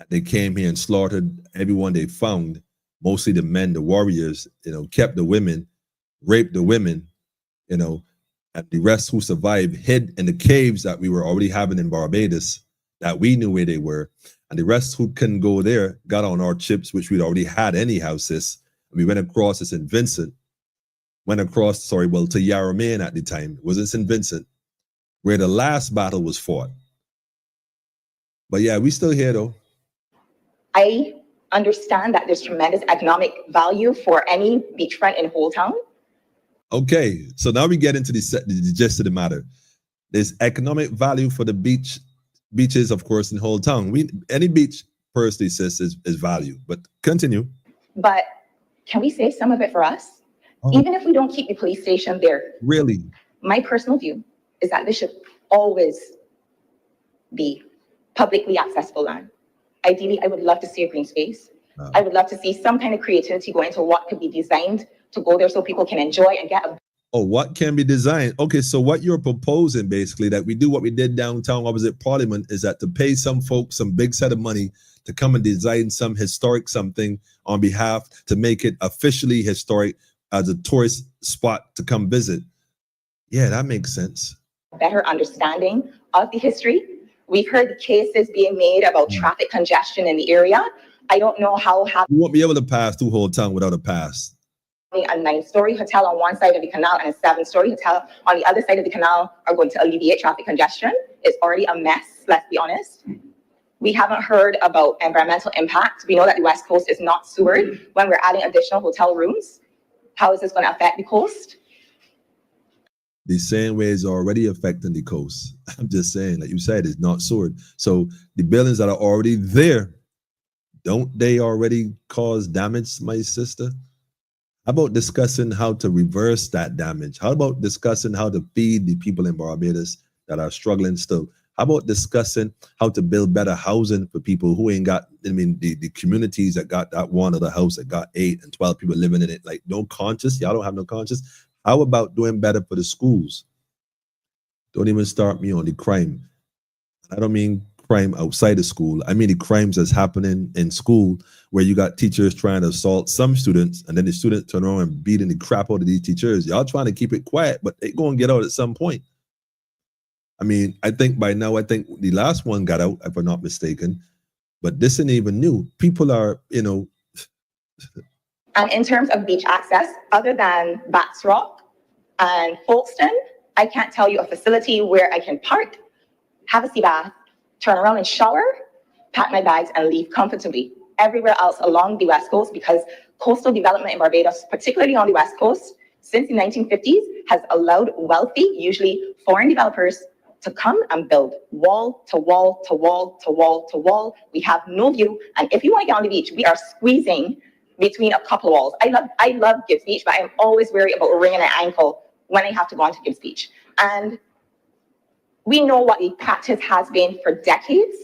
they came here and slaughtered everyone they found, mostly the men, the warriors, you know, kept the women, raped the women, you know, and the rest who survived hid in the caves that we were already having in Barbados, that we knew where they were. And the rest who couldn't go there got on our ships, which we'd already had anyhow, sis. And we went across to St. Vincent, to Yarraman at the time. It wasn't St. Vincent, where the last battle was fought. But yeah, we still here though. I understand that there's tremendous economic value for any beachfront in Whole Town. Okay, so now we get into the gist of the matter. There's economic value for the beaches, of course, in Whole Town. Any beach, personally, sis, is value. But continue. But can we save some of it for us? Oh. Even if we don't keep the police station there. Really? My personal view is that this should always be publicly accessible land. Ideally, I would love to see a green space. Wow. I would love to see some kind of creativity go into what could be designed to go there so people can enjoy and get a... Oh, what can be designed? Okay, so what you're proposing, basically, that we do what we did downtown opposite Parliament, is that to pay some folks some big set of money to come and design some historic something on behalf to make it officially historic as a tourist spot to come visit. Yeah, that makes sense. Better understanding of the history. We've heard the cases being made about traffic congestion in the area. I don't know how... You won't be able to pass through Whole Town without a pass. A 9-story hotel on one side of the canal and a 7-story hotel on the other side of the canal are going to alleviate traffic congestion. It's already a mess, let's be honest. We haven't heard about environmental impact. We know that the West Coast is not sewered. When we're adding additional hotel rooms, how is this going to affect the coast? The same way is already affecting the coast. I'm just saying, like you said, it's not sewered. So the buildings that are already there, don't they already cause damage, my sister? How about discussing how to reverse that damage? How about discussing how to feed the people in Barbados that are struggling still? How about discussing how to build better housing for people who ain't got, I mean, the communities that got that one other house that got 8 and 12 people living in it, like no conscience, y'all don't have no conscience. How about doing better for the schools? Don't even start me on the crime. I don't mean crime outside of school. I mean the crimes that's happening in school where you got teachers trying to assault some students and then the students turn around and beating the crap out of these teachers. Y'all trying to keep it quiet, but they going to get out at some point. I mean, I think by now, the last one got out, if I'm not mistaken, but this isn't even new. People are, you know. And in terms of beach access, other than Bats Rock and Folkestone, I can't tell you a facility where I can park, have a sea bath, turn around and shower, pack my bags, and leave comfortably. Everywhere else along the West Coast, because coastal development in Barbados, particularly on the West Coast, since the 1950s, has allowed wealthy, usually foreign developers, to come and build wall to wall to wall to wall to wall. We have no view, and if you want to get on the beach, we are squeezing between a couple of walls. I love Gibbs Beach, but I'm always wary about wringing an ankle when I have to go onto Gibbs Beach. And we know what the practice has been for decades.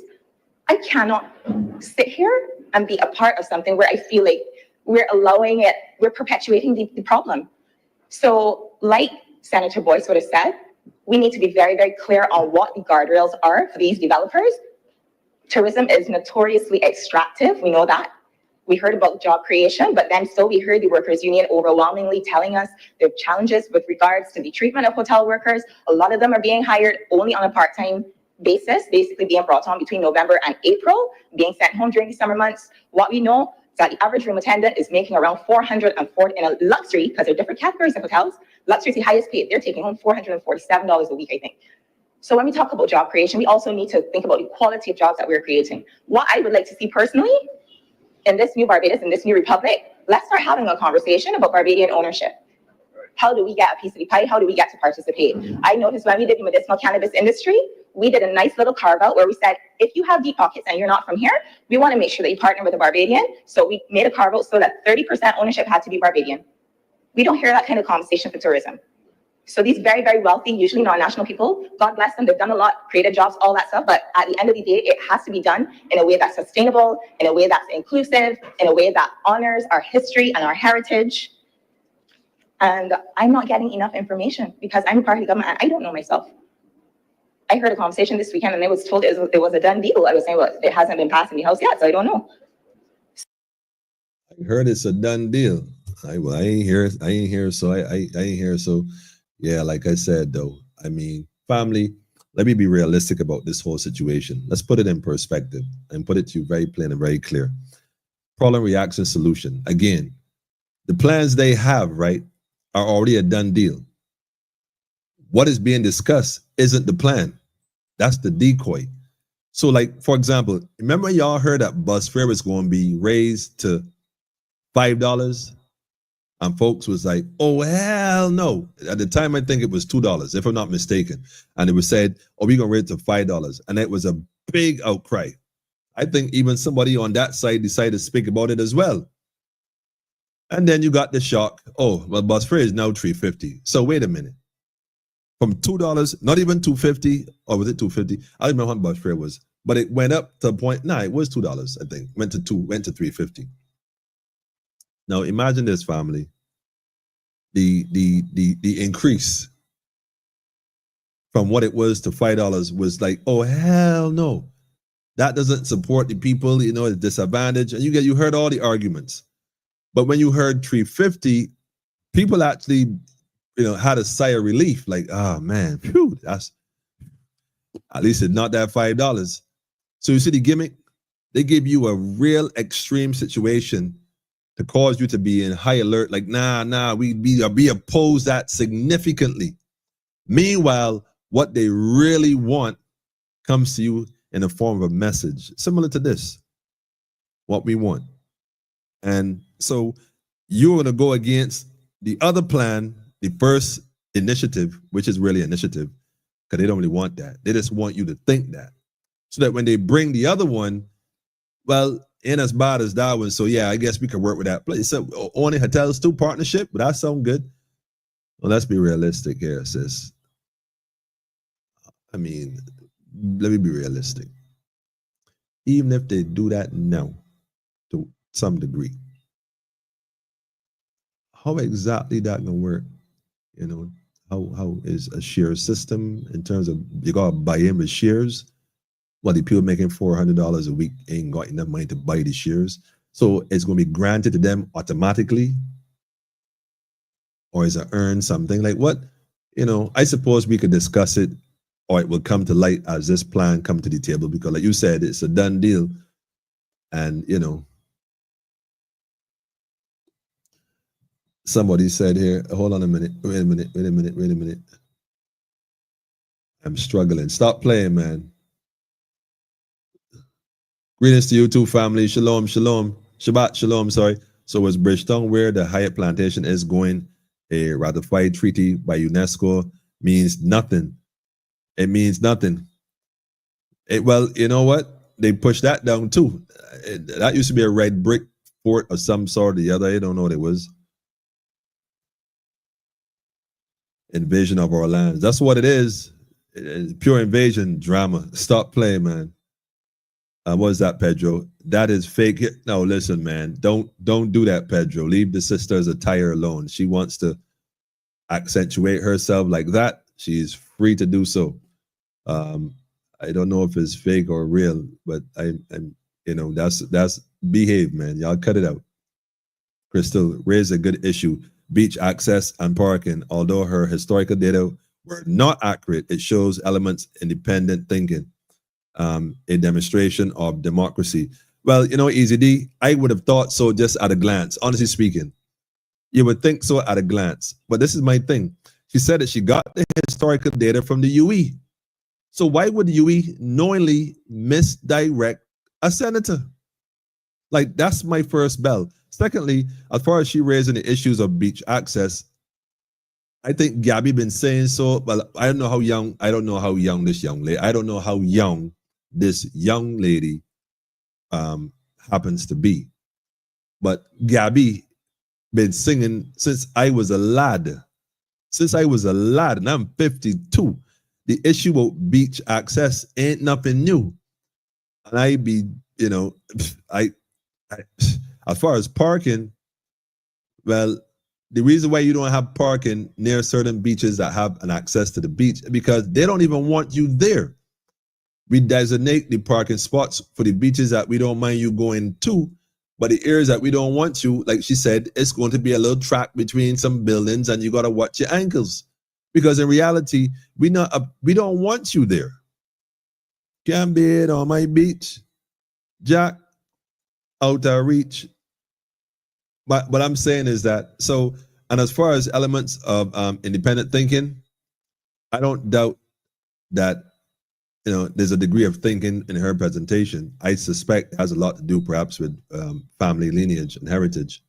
I cannot sit here and be a part of something where I feel like we're allowing it, we're perpetuating the problem. So like Senator Boyce would have said, we need to be very, very clear on what the guardrails are for these developers. Tourism is notoriously extractive, we know that. We heard about job creation, but then still we heard the workers' union overwhelmingly telling us there are challenges with regards to the treatment of hotel workers. A lot of them are being hired only on a part-time basis, basically being brought on between November and April, being sent home during the summer months. What we know is that the average room attendant is making around $440 in a luxury, because there are different categories of hotels. Luxury is the highest paid. They're taking home $447 a week, I think. So when we talk about job creation, we also need to think about the quality of jobs that we're creating. What I would like to see personally in this new Barbados, in this new republic, let's start having a conversation about Barbadian ownership. How do we get a piece of the pie? How do we get to participate? I noticed when we did the medicinal cannabis industry, we did a nice little carve out where we said, if you have deep pockets and you're not from here, we want to make sure that you partner with a Barbadian. So we made a carve out so that 30% ownership had to be Barbadian. We don't hear that kind of conversation for tourism. So these very, very wealthy, usually non-national people, God bless them, they've done a lot, created jobs, all that stuff. But at the end of the day, it has to be done in a way that's sustainable, in a way that's inclusive, in a way that honors our history and our heritage. And I'm not getting enough information because I'm a part of the government and I don't know myself. I heard a conversation this weekend and I was told it was a done deal. I was saying, well, it hasn't been passed in the House yet, so I don't know. I heard it's a done deal. I ain't here, so I ain't here. So yeah, like I said though, I mean, family, let me be realistic about this whole situation. Let's put it in perspective and put it to you very plain and very clear. Problem, reaction, solution. Again, the plans they have, right, are already a done deal. What is being discussed isn't the plan. That's the decoy. So like, for example, remember y'all heard that bus fare was going to be raised to $5? And folks was like, oh, hell no. At the time, I think it was $2, if I'm not mistaken. And it was said, oh, we're going to raise it to $5. And it was a big outcry. I think even somebody on that side decided to speak about it as well. And then you got the shock. Oh, well, bus fare is now $3.50. So wait a minute. From $2, not even $2.50, or was it $2.50? I don't remember what bus fare was, but it went up to a point. It was $2, I think. Went to $3.50. Now imagine this, family. The increase from what it was to $5 was like, oh hell no. That doesn't support the people, you know, it's disadvantage. And you heard all the arguments. But when you heard $3.50, people actually, you know, had a sigh of relief, like, oh man, phew, that's at least it's not that $5. So you see the gimmick? They give you a real extreme situation to cause you to be in high alert, like, we oppose that significantly. Meanwhile, what they really want comes to you in the form of a message, similar to this, what we want. And so you're going to go against the other plan, the first initiative, which is really initiative, because they don't really want that. They just want you to think that. So that when they bring the other one, well, ain't as bad as that one. So yeah, I guess we can work with that place. So owning hotels too, partnership, but that sound good. Well, let's be realistic here, sis. I mean, let me be realistic. Even if they do that now, to some degree, how exactly that gonna work? You know, how is a share system in terms of you gotta buy in with shares? Well, the people making $400 a week ain't got enough money to buy the shares. So it's gonna be granted to them automatically, or is it earn something? Like what? You know, I suppose we could discuss it, or it will come to light as this plan come to the table, because like you said, it's a done deal. And you know, somebody said here, hold on a minute, wait a minute. I'm struggling. Stop playing, man. Greetings to you too, family. Shalom. Shabbat shalom, sorry. So is Bridgetown, where the Hyatt Plantation is going, a ratified treaty by UNESCO, means nothing. It means nothing. Well, you know what? They pushed that down too. That used to be a red brick fort of some sort or the other. I don't know what it was. Invasion of our lands. That's what it is. It's pure invasion drama. Stop playing, man. What is that, Pedro? That is fake. No, listen, man. Don't do that, Pedro. Leave the sister's attire alone. She wants to accentuate herself like that. She's free to do so. I don't know if it's fake or real, but I'm you know, that's behave, man. Y'all cut it out. Crystal raised a good issue. Beach access and parking. Although her historical data were not accurate. It shows elements independent thinking, a demonstration of democracy. Well, you know, Easy D, I would have thought so just at a glance, honestly speaking. You would think so at a glance. But this is my thing. She said that she got the historical data from the UE. So why would the UE knowingly misdirect a senator? Like, that's my first bell. Secondly, as far as she raising the issues of beach access, I think Gabby been saying so. Well, I don't know how young this young lady, I don't know how young this young lady happens to be. But Gabby been singing since I was a lad. And I'm 52. The issue of beach access ain't nothing new. And I be, you know, I as far as parking, well, the reason why you don't have parking near certain beaches that have an access to the beach is because they don't even want you there. We designate the parking spots for the beaches that we don't mind you going to, but the areas that we don't want you, like she said, it's going to be a little track between some buildings and you got to watch your ankles. Because in reality, we don't want you there. Can't be it on my beach. Jack, out of reach. But what I'm saying is that, so, and as far as elements of independent thinking, I don't doubt that, you know, there's a degree of thinking in her presentation. I suspect it has a lot to do perhaps with family lineage and heritage.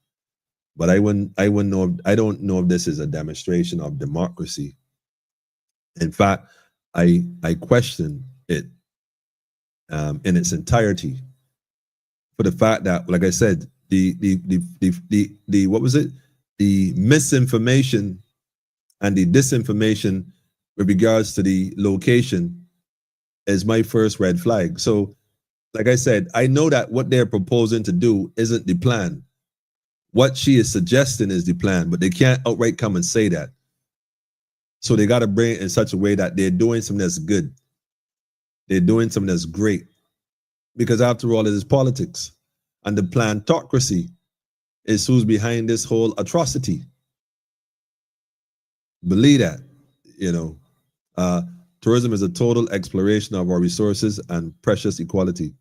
But I don't know if this is a demonstration of democracy. In fact, I question it in its entirety for the fact that, like I said, the what was it? The misinformation and the disinformation with regards to the location is my first red flag. So, like I said, I know that what they're proposing to do isn't the plan. What she is suggesting is the plan, but they can't outright come and say that. So they got to bring it in such a way that they're doing something that's good. They're doing something that's great. Because after all, it is politics. And the plantocracy is who's behind this whole atrocity. Believe that, you know. Tourism is a total exploration of our resources and precious equality.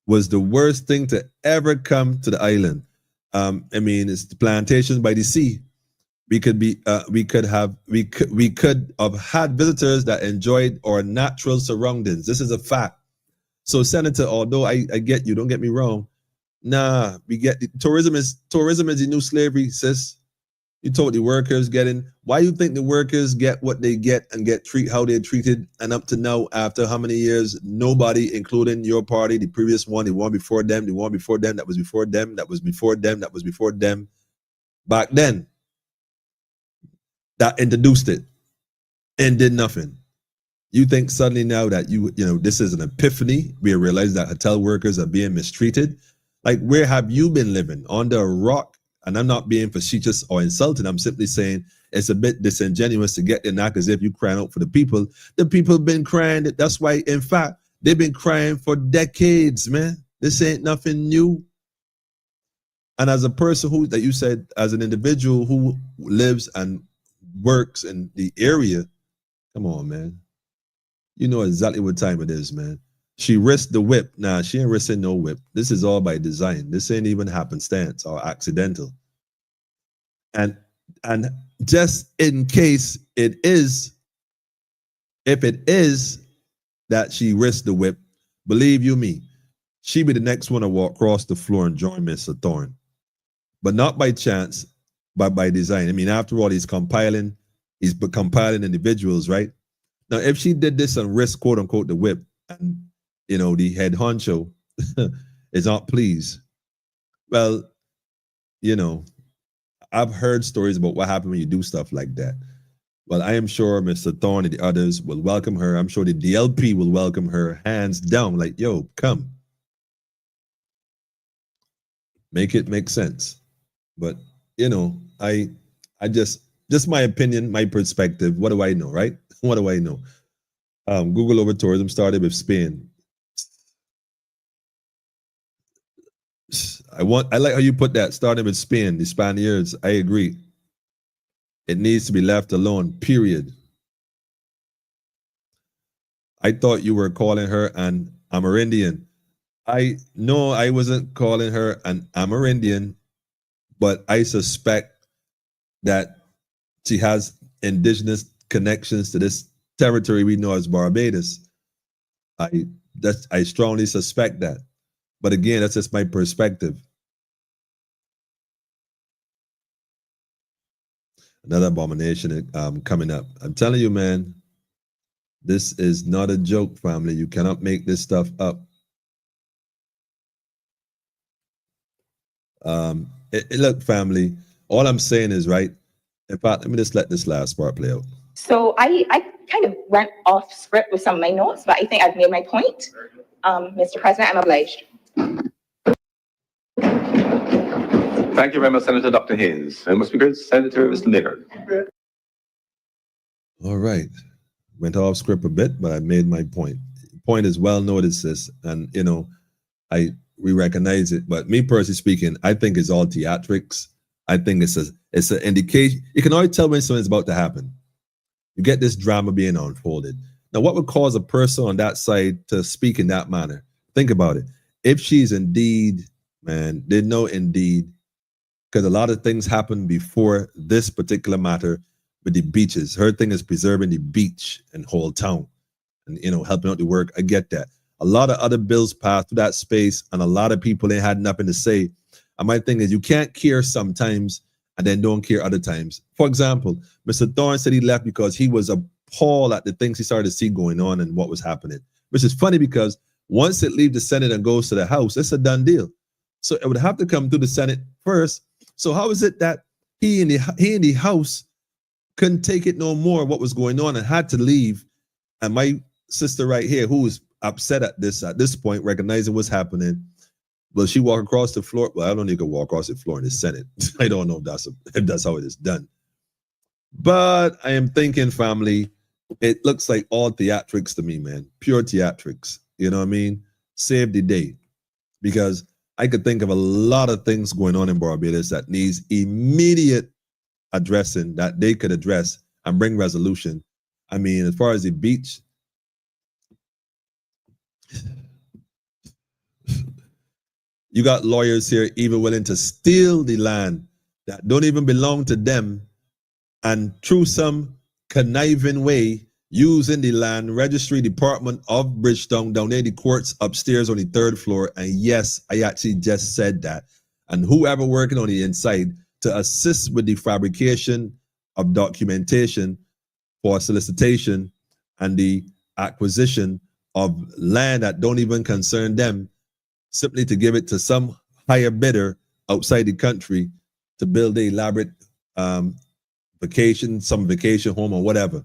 Was the worst thing to ever come to the island. I mean, it's the plantations by the sea. We could have had visitors that enjoyed our natural surroundings. This is a fact. So, Senator, although I get you, don't get me wrong. Nah, we get tourism is the new slavery, sis. You told the workers why you think the workers get what they get and get how they're treated, and up to now, after how many years, nobody, including your party, the previous one, the one before them, the one before them, that was before them, that was before them, that was before them, back then, that introduced it and did nothing. You think suddenly now that you know this is an epiphany, we realize that hotel workers are being mistreated? Like, where have you been living? Under a rock? And I'm not being facetious or insulting. I'm simply saying it's a bit disingenuous to get there now as if you crying out for the people. The people have been crying. That's why, in fact, they've been crying for decades, man. This ain't nothing new. And as a person that you said, as an individual who lives and works in the area, come on, man. You know exactly what time it is, man. She risked the whip. Nah, she ain't risking no whip. This is all by design. This ain't even happenstance or accidental. And just in case it is, if it is that she risked the whip, believe you me, she be the next one to walk across the floor and join Mr. Thorne. But not by chance, but by design. I mean, after all, he's compiling individuals, right? Now, if she did this and risk, quote unquote, the whip, and you know, the head honcho is not pleased. Well, you know, I've heard stories about what happens when you do stuff like that. Well, I am sure Mr. Thorne and the others will welcome her. I'm sure the DLP will welcome her hands down, like, yo, come. Make it make sense. But, you know, I just my opinion, my perspective. What do I know, right? What do I know? Google over tourism started with Spain. I like how you put that, starting with Spain, the Spaniards. I agree. It needs to be left alone, period. I thought you were calling her an Amerindian. I wasn't calling her an Amerindian, but I suspect that she has indigenous connections to this territory we know as Barbados. I strongly suspect that. But again, that's just my perspective. Another abomination coming up. I'm telling you, man, this is not a joke, family. You cannot make this stuff up. Look, family, all I'm saying is, right, in fact, let me just let this last part play out. So I kind of went off script with some of my notes, but I think I've made my point. Mr. President, I'm obliged. Thank you very much, Senator Dr. Haynes. Member Speakers, Senator Mr. Niggard. All right. Went off script a bit, but I made my point. Point is well noticed, sis, and you know, we recognize it. But me personally speaking, I think it's all theatrics. I think it's an indication. You can always tell when something's about to happen. You get this drama being unfolded. Now, what would cause a person on that side to speak in that manner? Think about it. If she's indeed, man, they know indeed, because a lot of things happened before this particular matter with the beaches. Her thing is preserving the beach and whole town and, you know, helping out the work. I get that. A lot of other bills passed through that space and a lot of people ain't had nothing to say. And my thing is, you can't care sometimes and then don't care other times. For example, Mr. Thorne said he left because he was appalled at the things he started to see going on and what was happening, which is funny because once it leaves the Senate and goes to the House, it's a done deal. So it would have to come through the Senate first. So how is it that he in the House couldn't take it no more what was going on and had to leave? And my sister right here, who is upset at this point, recognizing what's happening, will she walk across the floor? Well, I don't need to walk across the floor in the Senate. I don't know if that's how it is done. But I am thinking, family, it looks like all theatrics to me, man. Pure theatrics. You know what I mean? Save the day. Because I could think of a lot of things going on in Barbados that needs immediate addressing that they could address and bring resolution. I mean, as far as the beach, you got lawyers here even willing to steal the land that don't even belong to them and through some conniving way using the land registry department of Bridgetown down there, the courts upstairs on the 3rd floor. And yes, I actually just said that. And whoever working on the inside to assist with the fabrication of documentation for solicitation and the acquisition of land that don't even concern them, simply to give it to some higher bidder outside the country to build an elaborate vacation home or whatever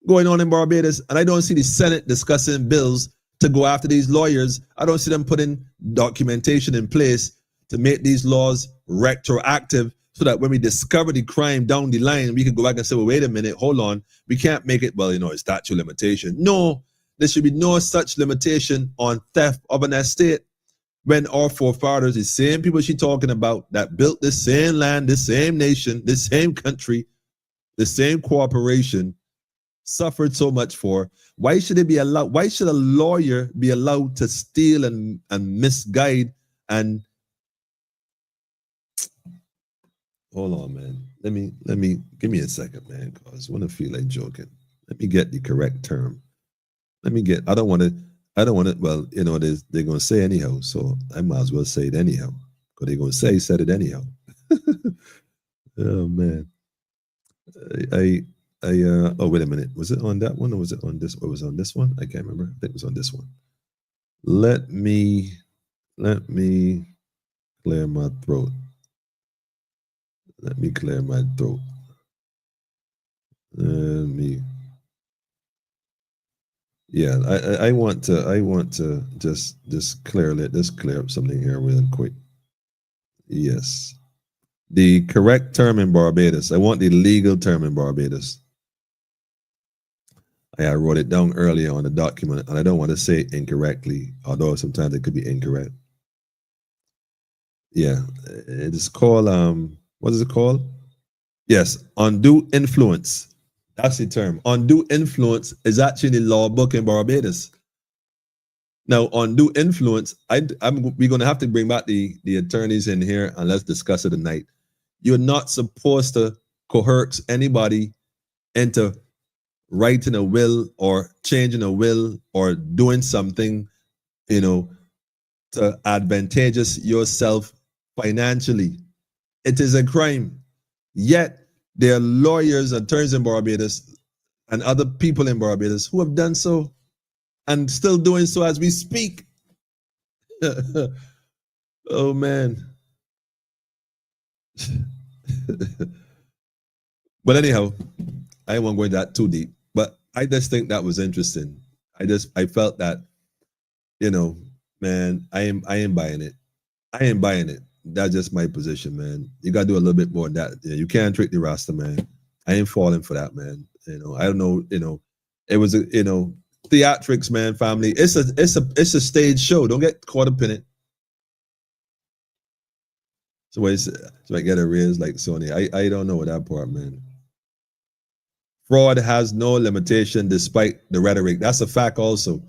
going on in Barbados. And I don't see the Senate discussing bills to go after these lawyers. I don't see them putting documentation in place to make these laws retroactive so that when we discover the crime down the line, we can go back and say, well, wait a minute, hold on. We can't make it, well, you know, it's statute limitation. No, there should be no such limitation on theft of an estate when our forefathers, the same people she's talking about that built this same land, this same nation, this same country, the same cooperation, suffered so much for. Why should it be allowed? Why should a lawyer be allowed to steal and misguide and hold on, man. Let me give me a second, man, because I want to feel like joking. Let me get the correct term. I don't want to, well, you know, they're going to say anyhow, so I might as well say it anyhow, because they're going to say said it anyhow. Oh, man. Oh, wait a minute. Was it on that one or was it on this? Or was it on this one? I can't remember. I think it was on this one. Let me clear my throat. Let me clear my throat. Yeah, I want to just clear up something here real quick. Yes. The correct term in Barbados. I want the legal term in Barbados. I wrote it down earlier on the document, and I don't want to say it incorrectly, although sometimes it could be incorrect. Yeah, it is called, what is it called? Yes, undue influence. That's the term. Undue influence is actually the law book in Barbados. Now, undue influence, we're going to have to bring back the attorneys in here and let's discuss it tonight. You're not supposed to coerce anybody into writing a will or changing a will or doing something, to advantageous yourself financially. It is a crime. Yet, there are lawyers, attorneys in Barbados, and other people in Barbados who have done so and still doing so as we speak. Oh, man. But anyhow, I won't go into that too deep. But I just think that was interesting. I felt that, man, I ain't buying it. I ain't buying it. That's just my position, man. You gotta do a little bit more than that. You can't trick the Rasta, man. I ain't falling for that, man. I don't know. It was theatrics, man. Family. It's a stage show. Don't get caught up in it. So I get a raise like Sony. I don't know that part, man. Fraud has no limitation despite the rhetoric. That's a fact also.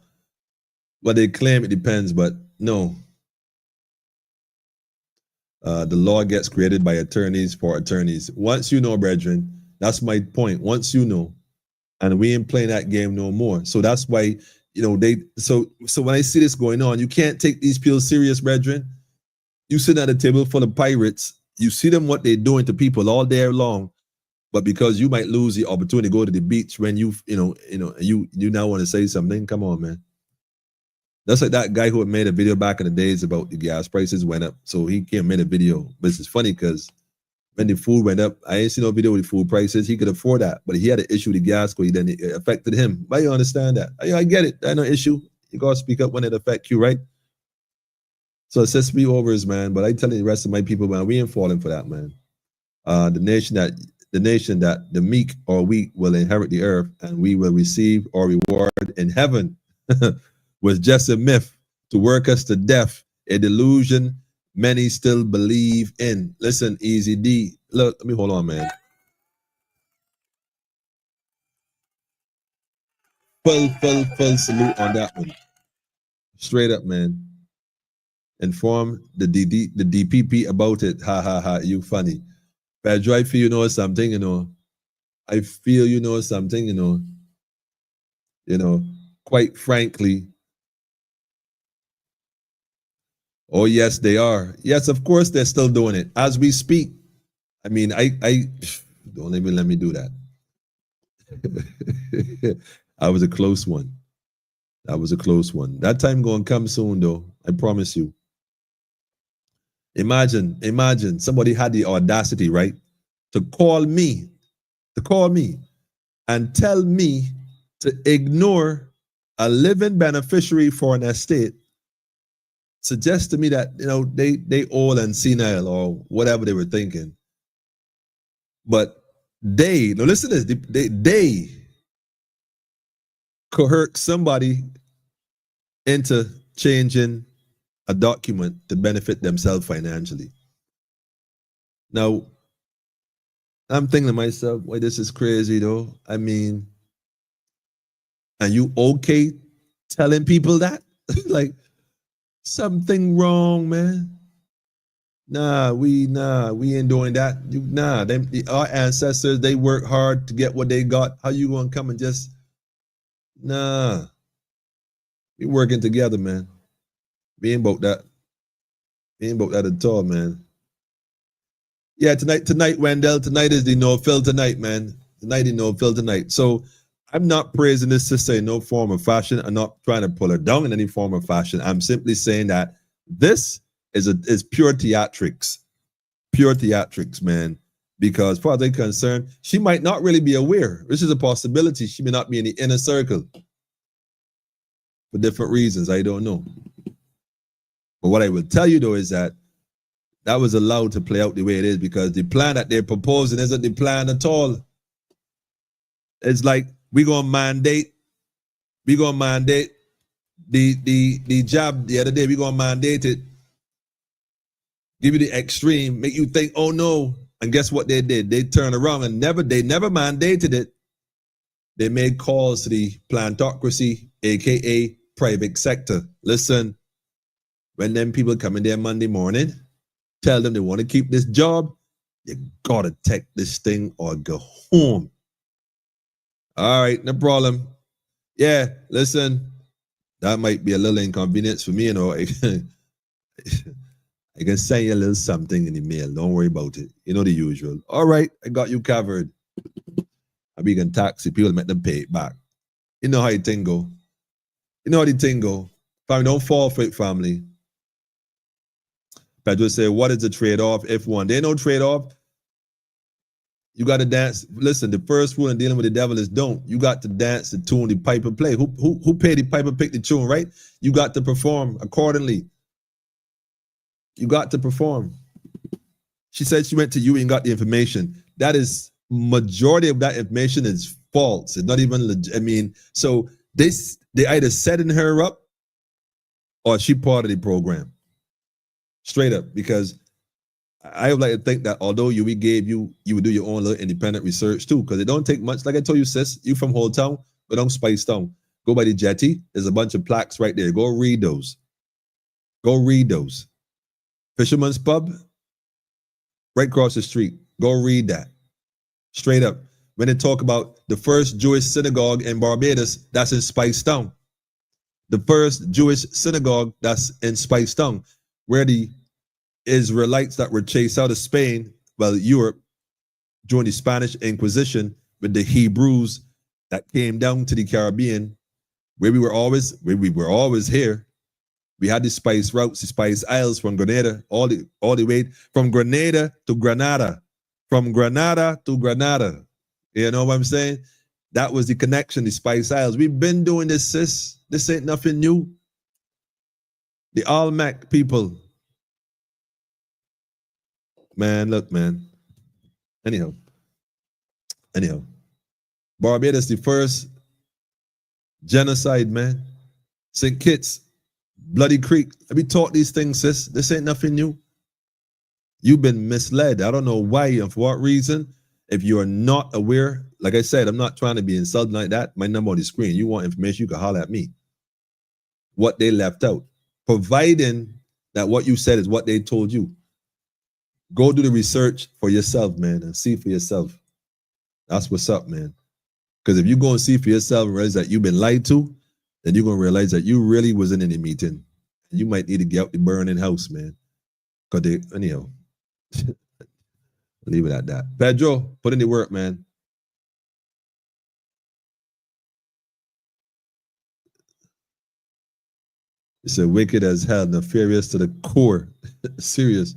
What they claim, it depends, but no. The law gets created by attorneys for attorneys. Once you know, brethren, that's my point. Once you know, and we ain't playing that game no more. So that's why, so when I see this going on, you can't take these people serious, brethren. You sit at a table full of pirates, you see them what they're doing to people all day long, but because you might lose the opportunity to go to the beach when you now want to say something, come on, man. That's like that guy who had made a video back in the days about the gas prices went up. So he came and made a video. But it's funny because when the food went up, I ain't seen no video with the food prices. He could afford that. But he had an issue with the gas because then it affected him. But you understand that. I get it. I no issue. You got to speak up when it affects you, right? So it says me overs, man. But I tell the rest of my people, man, we ain't falling for that, man. The nation that the meek or weak will inherit the earth, and we will receive our reward in heaven. Was just a myth to work us to death, a delusion many still believe in. Listen, Easy D. Look, let me hold on, man. Full salute on that one. Straight up, man. Inform the DPP about it. Ha ha ha. You funny. Pedro, I feel you know something, I feel you know something, quite frankly. Oh, yes, they are. Yes, of course, they're still doing it as we speak. I mean, I don't even let me do that. I was a close one. That time gonna come soon, though. I promise you. Imagine somebody had the audacity, right, to call me and tell me to ignore a living beneficiary for an estate. Suggest to me that they old and senile or whatever they were thinking, but listen to this. They coerce somebody into changing a document to benefit themselves financially. Now, I'm thinking to myself, why this is crazy though. I mean, are you okay telling people that? Like, something wrong, man. Nah, we ain't doing that. Our ancestors, they work hard to get what they got. How you gonna come and just we working together, man. We ain't about that. We ain't about that at all, man. Yeah, tonight, Wendell. Tonight is the no-fill tonight, man. Tonight is no-fill tonight. So I'm not praising this sister in no form or fashion. I'm not trying to pull her down in any form or fashion. I'm simply saying that this is pure theatrics. Pure theatrics, man. Because as far as I'm concerned, she might not really be aware. This is a possibility. She may not be in the inner circle. For different reasons, I don't know. But what I will tell you, though, is that was allowed to play out the way it is because the plan that they're proposing isn't the plan at all. It's like we're gonna mandate the job the other day. We're gonna mandate it, give you the extreme, make you think, oh no, And guess what they did? They turned around and they never mandated it. They made calls to the plantocracy, aka private sector. Listen, when them people come in there Monday morning, tell them they want to keep this job, you gotta take this thing or go home. All right, no problem. Yeah, listen, that might be a little inconvenience for me, you know. I can send you a little something in the mail. Don't worry about it. You know the usual. All right, I got you covered. I be can taxi people, make them pay it back. You know how the thing go. You know how the thing go. Family, don't fall for it, family. Pedro said, what is the trade-off if one? There ain't no trade-off. You got to dance. Listen, the first rule in dealing with the devil is don't. You got to dance the tune the piper play. Who paid the piper pick the tune, right? You got to perform accordingly. You got to perform. She said she went to you and got the information. That is, majority of that information is false. It's not even legit. I mean, so they either setting her up or she part of the program. Straight up, because I would like to think that although we gave you would do your own little independent research too, because it don't take much. Like I told you, sis, you from Old Town, go down Spice Town, go by the jetty. There's a bunch of plaques right there. Go read those. Go read those. Fisherman's Pub, right across the street. Go read that. Straight up. When they talk about the first Jewish synagogue in Barbados, that's in Spice Town. The first Jewish synagogue, that's in Spice Town, where the Israelites that were chased out of Spain, well, Europe, during the Spanish Inquisition, with the Hebrews that came down to the Caribbean, where we were always here. We had the spice routes, the spice isles from Grenada, all the way from Grenada to Granada. From Granada to Granada. You know what I'm saying? That was the connection, the spice isles. We've been doing this, sis. This ain't nothing new. The Olmec people. Man, look, man. Anyhow. Barbados, the first genocide, man. St. Kitts, Bloody Creek. We taught these things, sis. This ain't nothing new. You've been misled. I don't know why and for what reason. If you are not aware, like I said, I'm not trying to be insulting like that. My number on the screen. You want information, you can holler at me. What they left out. Providing that what you said is what they told you. Go do the research for yourself, man, and see for yourself. That's what's up, man. Because if you go and see for yourself and realize that you've been lied to, then you're going to realize that you really wasn't in the meeting. You might need to get out the burning house, man. Because anyhow, leave it at that. Pedro, put in the work, man. It's a wicked as hell, nefarious to the core. Serious.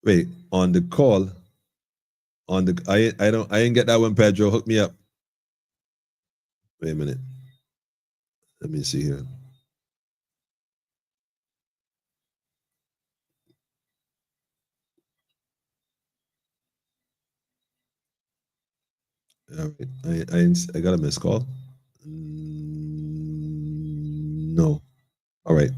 Wait, on the call, I didn't get that one, Pedro. Hook me up. Wait a minute. Let me see here. All right. I got a missed call. No. All right.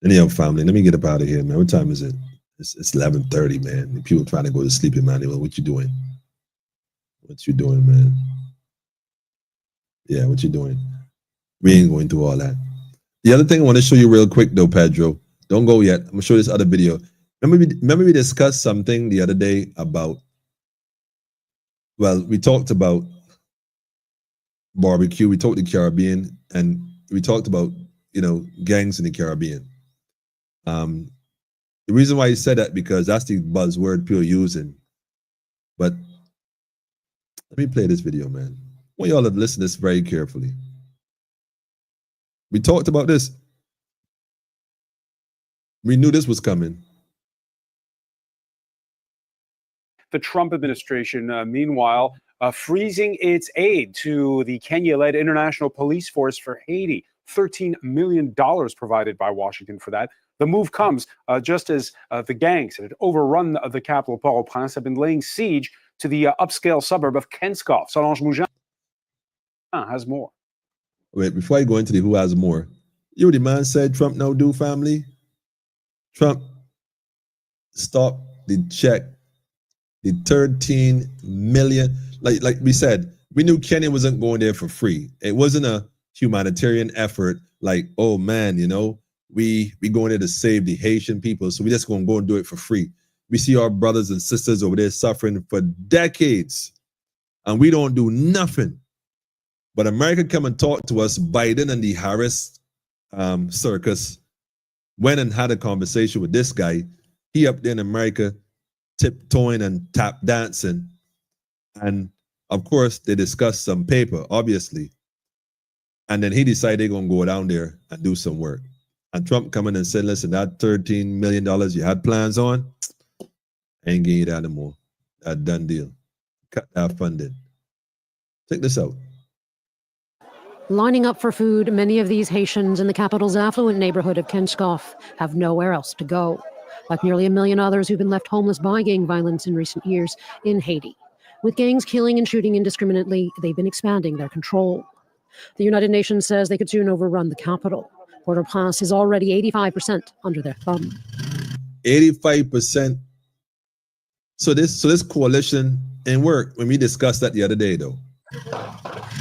Anyhow, family, let me get up out of here, man. What time is it? It's 11:30, man. People trying to go to sleep, Emmanuel. What you doing? What you doing, man? Yeah, what you doing? We ain't going through all that. The other thing I want to show you real quick, though, Pedro. Don't go yet. I'm gonna show this other video. Remember we discussed something the other day about. Well, we talked about barbecue. We talked the Caribbean, and we talked about gangs in the Caribbean. The reason why he said that because that's the buzzword people using. But let me play this video, man. I want y'all to listen to this very carefully. We talked about this. We knew this was coming. The Trump administration, meanwhile, freezing its aid to the Kenya-led International Police Force for Haiti. $13 million provided by Washington for that. The move comes just as the gangs that had overrun the capital, Port-au-Prince, have been laying siege to the upscale suburb of Kenskoff. Solange Mougin has more. Wait, before I go into the who has more, the man said Trump now do, family? Trump, stop the check, the 13 million. Like we said, we knew Kenya wasn't going there for free. It wasn't a humanitarian effort. Like, oh man, you know, we going there to save the Haitian people, so we just gonna go and do it for free. We see our brothers and sisters over there suffering for decades, and we don't do nothing. But America come and talk to us. Biden and the Harris circus went and had a conversation with this guy. He up there in America tiptoeing and tap dancing. And of course, they discussed some paper, obviously. And then he decided they're going to go down there and do some work. And Trump come in and said, listen, that $13 million you had plans on, I ain't getting you that anymore. That done deal. Cut that funding. Check this out. Lining up for food, many of these Haitians in the capital's affluent neighborhood of Kenskoff have nowhere else to go, like nearly 1 million others who've been left homeless by gang violence in recent years in Haiti. With gangs killing and shooting indiscriminately, they've been expanding their control. The United Nations says they could soon overrun the capital. Port-au-Prince is already 85% under their thumb. 85%. So this coalition ain't work. When we discussed that the other day, though.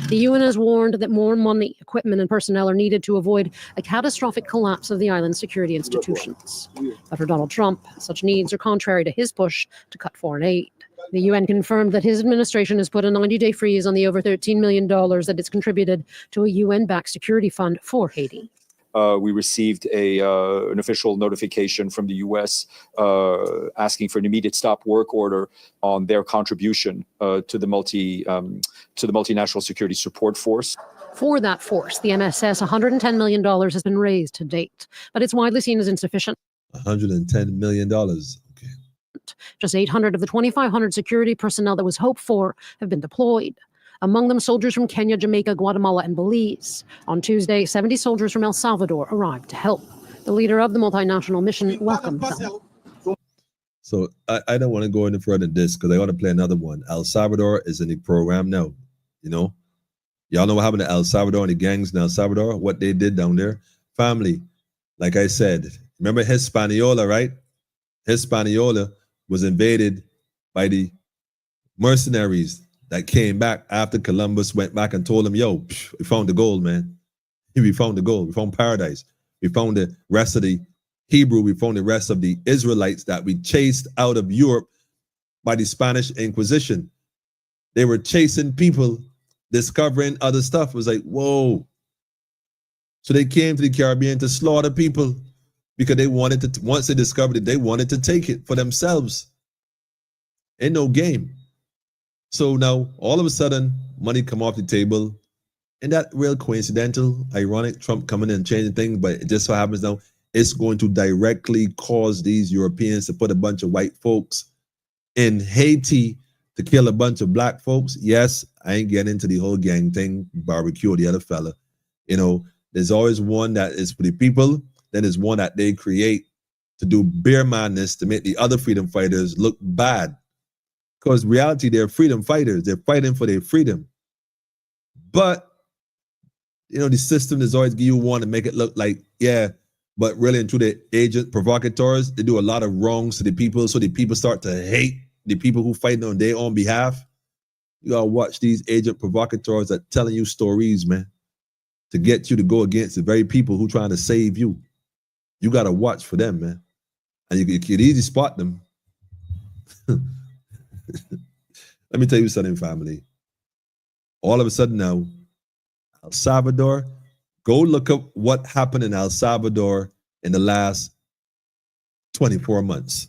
The UN has warned that more money, equipment, and personnel are needed to avoid a catastrophic collapse of the island's security institutions. But for Donald Trump, such needs are contrary to his push to cut foreign aid. The UN confirmed that his administration has put a 90-day freeze on the over $13 million that it's contributed to a UN-backed security fund for Haiti. We received an official notification from the U.S. Asking for an immediate stop work order on their contribution to the multinational security support force. For that force, the MSS $110 million has been raised to date, but it's widely seen as insufficient. $110 million. Okay. Just 800 of the 2,500 security personnel that was hoped for have been deployed. Among them, soldiers from Kenya, Jamaica, Guatemala, and Belize. On Tuesday, 70 soldiers from El Salvador arrived to help. The leader of the multinational mission welcomed them. So I don't want to go any further than this because I want to play another one. El Salvador is in the program now. You know, y'all know what happened to El Salvador and the gangs in El Salvador, what they did down there. Family, like I said, remember Hispaniola, right? Hispaniola was invaded by the mercenaries that came back after Columbus went back and told them, yo, we found the gold, man. We found the gold. We found paradise. We found the rest of the Hebrew. We found the rest of the Israelites that we chased out of Europe by the Spanish Inquisition. They were chasing people, discovering other stuff. It was like, whoa. So they came to the Caribbean to slaughter people because they wanted to, once they discovered it, they wanted to take it for themselves. Ain't no game. So now, all of a sudden, money come off the table. And that real coincidental, ironic, Trump coming in and changing things, but it just so happens now, it's going to directly cause these Europeans to put a bunch of white folks in Haiti to kill a bunch of black folks. Yes, I ain't getting into the whole gang thing, barbecue or the other fella. You know, there's always one that is for the people, then there's one that they create to do bear madness to make the other freedom fighters look bad. Because reality, they're freedom fighters. They're fighting for their freedom. But, you know, the system is always give you one to make it look like, yeah, but really and truth, the agent provocateurs, they do a lot of wrongs to the people. So the people start to hate the people who fight on their own behalf. You gotta watch these agent provocateurs that telling you stories, man, to get you to go against the very people who trying to save you. You gotta watch for them, man. And you can easily spot them. Let me tell you something, family. All of a sudden now, El Salvador, go look up what happened in El Salvador in the last 24 months.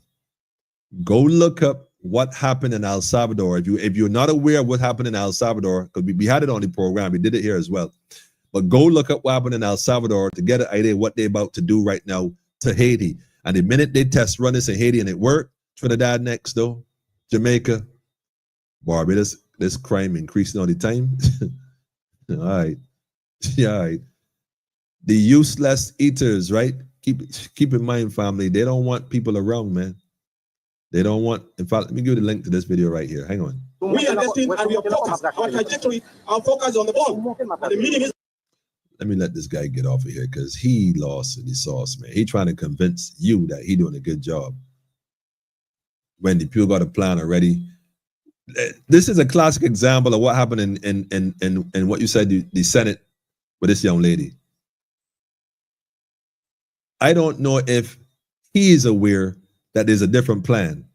Go look up what happened in El Salvador. If you're not aware of what happened in El Salvador, because we had it on the program, we did it here as well. But go look up what happened in El Salvador to get an idea of what they're about to do right now to Haiti. And the minute they test run this in Haiti and it worked, Trinidad next though, Jamaica, Barbados, this crime increasing all the time. All right. Yeah, all right. The useless eaters, right? Keep in mind, family, they don't want people around, man. They don't want, in fact, let me give you the link to this video right here. Hang on. We are destined and we are focused. Our trajectory, our focus on the ball. The meaning is. Let me let this guy get off of here because he lost in the sauce, man. He trying to convince you that he doing a good job. when the people got a plan already. This is a classic example of what happened in what you said, the Senate with this young lady. I don't know if he is aware that there's a different plan,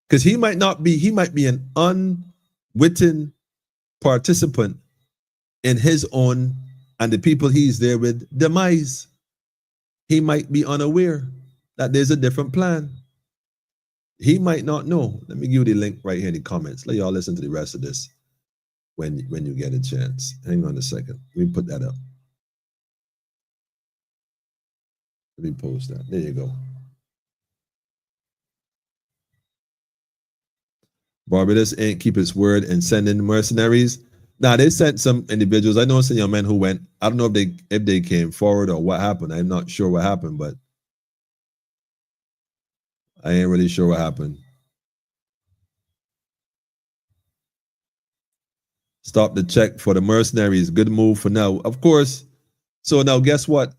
because he might be an unwitting participant in his own and the people he's there with demise. He might be unaware that there's a different plan. He might not know. Let me give you the link right here in the comments. Let y'all listen to the rest of this when you get a chance. Hang on a second. Let me put that up. Let me post that. There you go. Barbados ain't keep its word and send in mercenaries. Now they sent some individuals. I know some young men who went. I don't know if they came forward or what happened. I'm not sure what happened, but I ain't really sure what happened. Stop the check for the mercenaries. Good move for now. Of course. So now guess what?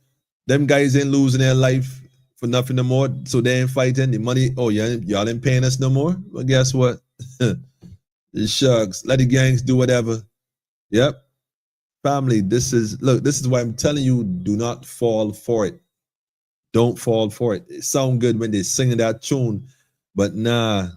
Them guys ain't losing their life for nothing no more. So they ain't fighting. The money, oh, y'all ain't paying us no more? Well, guess what? The shucks. Let the gangs do whatever. Yep. Family, this is why I'm telling you, do not fall for it. Don't fall for it. It sounds good when they're singing that tune, but nah.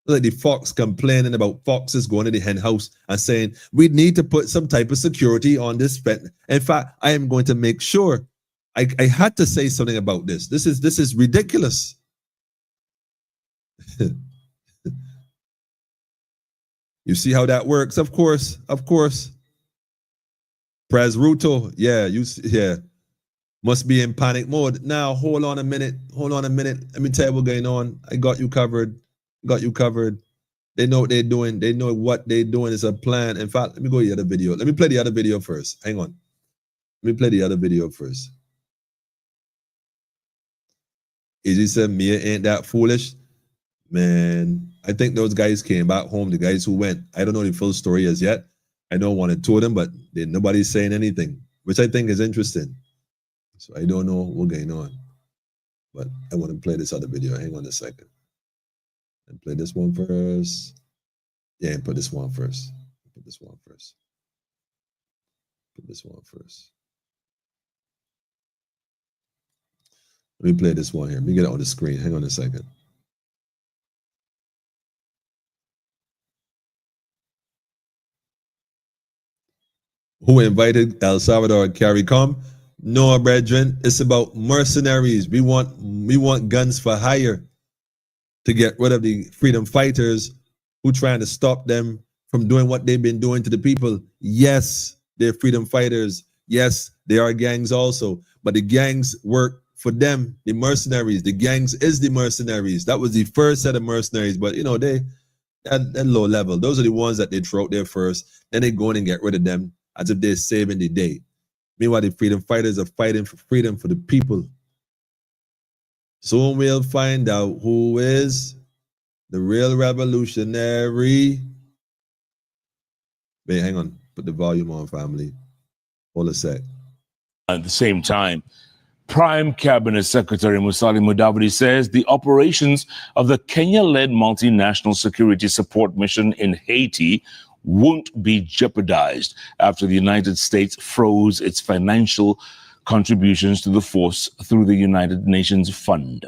Like the fox complaining about foxes going to the hen house and saying, we need to put some type of security on this pet. In fact, I am going to make sure. I had to say something about this. This is ridiculous. You see how that works? Of course. Pres Ruto, yeah. Must be in panic mode. Now, hold on a minute. Let me tell you what's going on. I got you covered. They know what they're doing. They know what they're doing is a plan. In fact, let me go to the other video. Let me play the other video first. Hang on. Let me play the other video first. Izzy said, Mia ain't that foolish. Man, I think those guys came back home, the guys who went. I don't know the full story as yet. I know one or two of them, but nobody's saying anything, which I think is interesting. So I don't know what's going on. But I want to play this other video. Hang on a second. And play this one first. Yeah, and put this one first. Put this one first. Let me play this one here. Let me get it on the screen. Hang on a second. Who invited El Salvador and CARICOM? No, brethren. It's about mercenaries. We want guns for hire to get rid of the freedom fighters who trying to stop them from doing what they've been doing to the people. Yes, they're freedom fighters. Yes, they are gangs also. But the gangs work for them, the mercenaries. The gangs is the mercenaries. That was the first set of mercenaries. But, they at low level. Those are the ones that they throw out there first. Then they go in and get rid of them as if they're saving the day. Meanwhile, the freedom fighters are fighting for freedom for the people. Soon we'll find out who is the real revolutionary. Wait, hang on. Put the volume on, family. Hold a sec. At the same time, Prime Cabinet Secretary Musalia Mudavadi says the operations of the Kenya-led multinational security support mission in Haiti won't be jeopardized after the United States froze its financial contributions to the force through the United Nations Fund.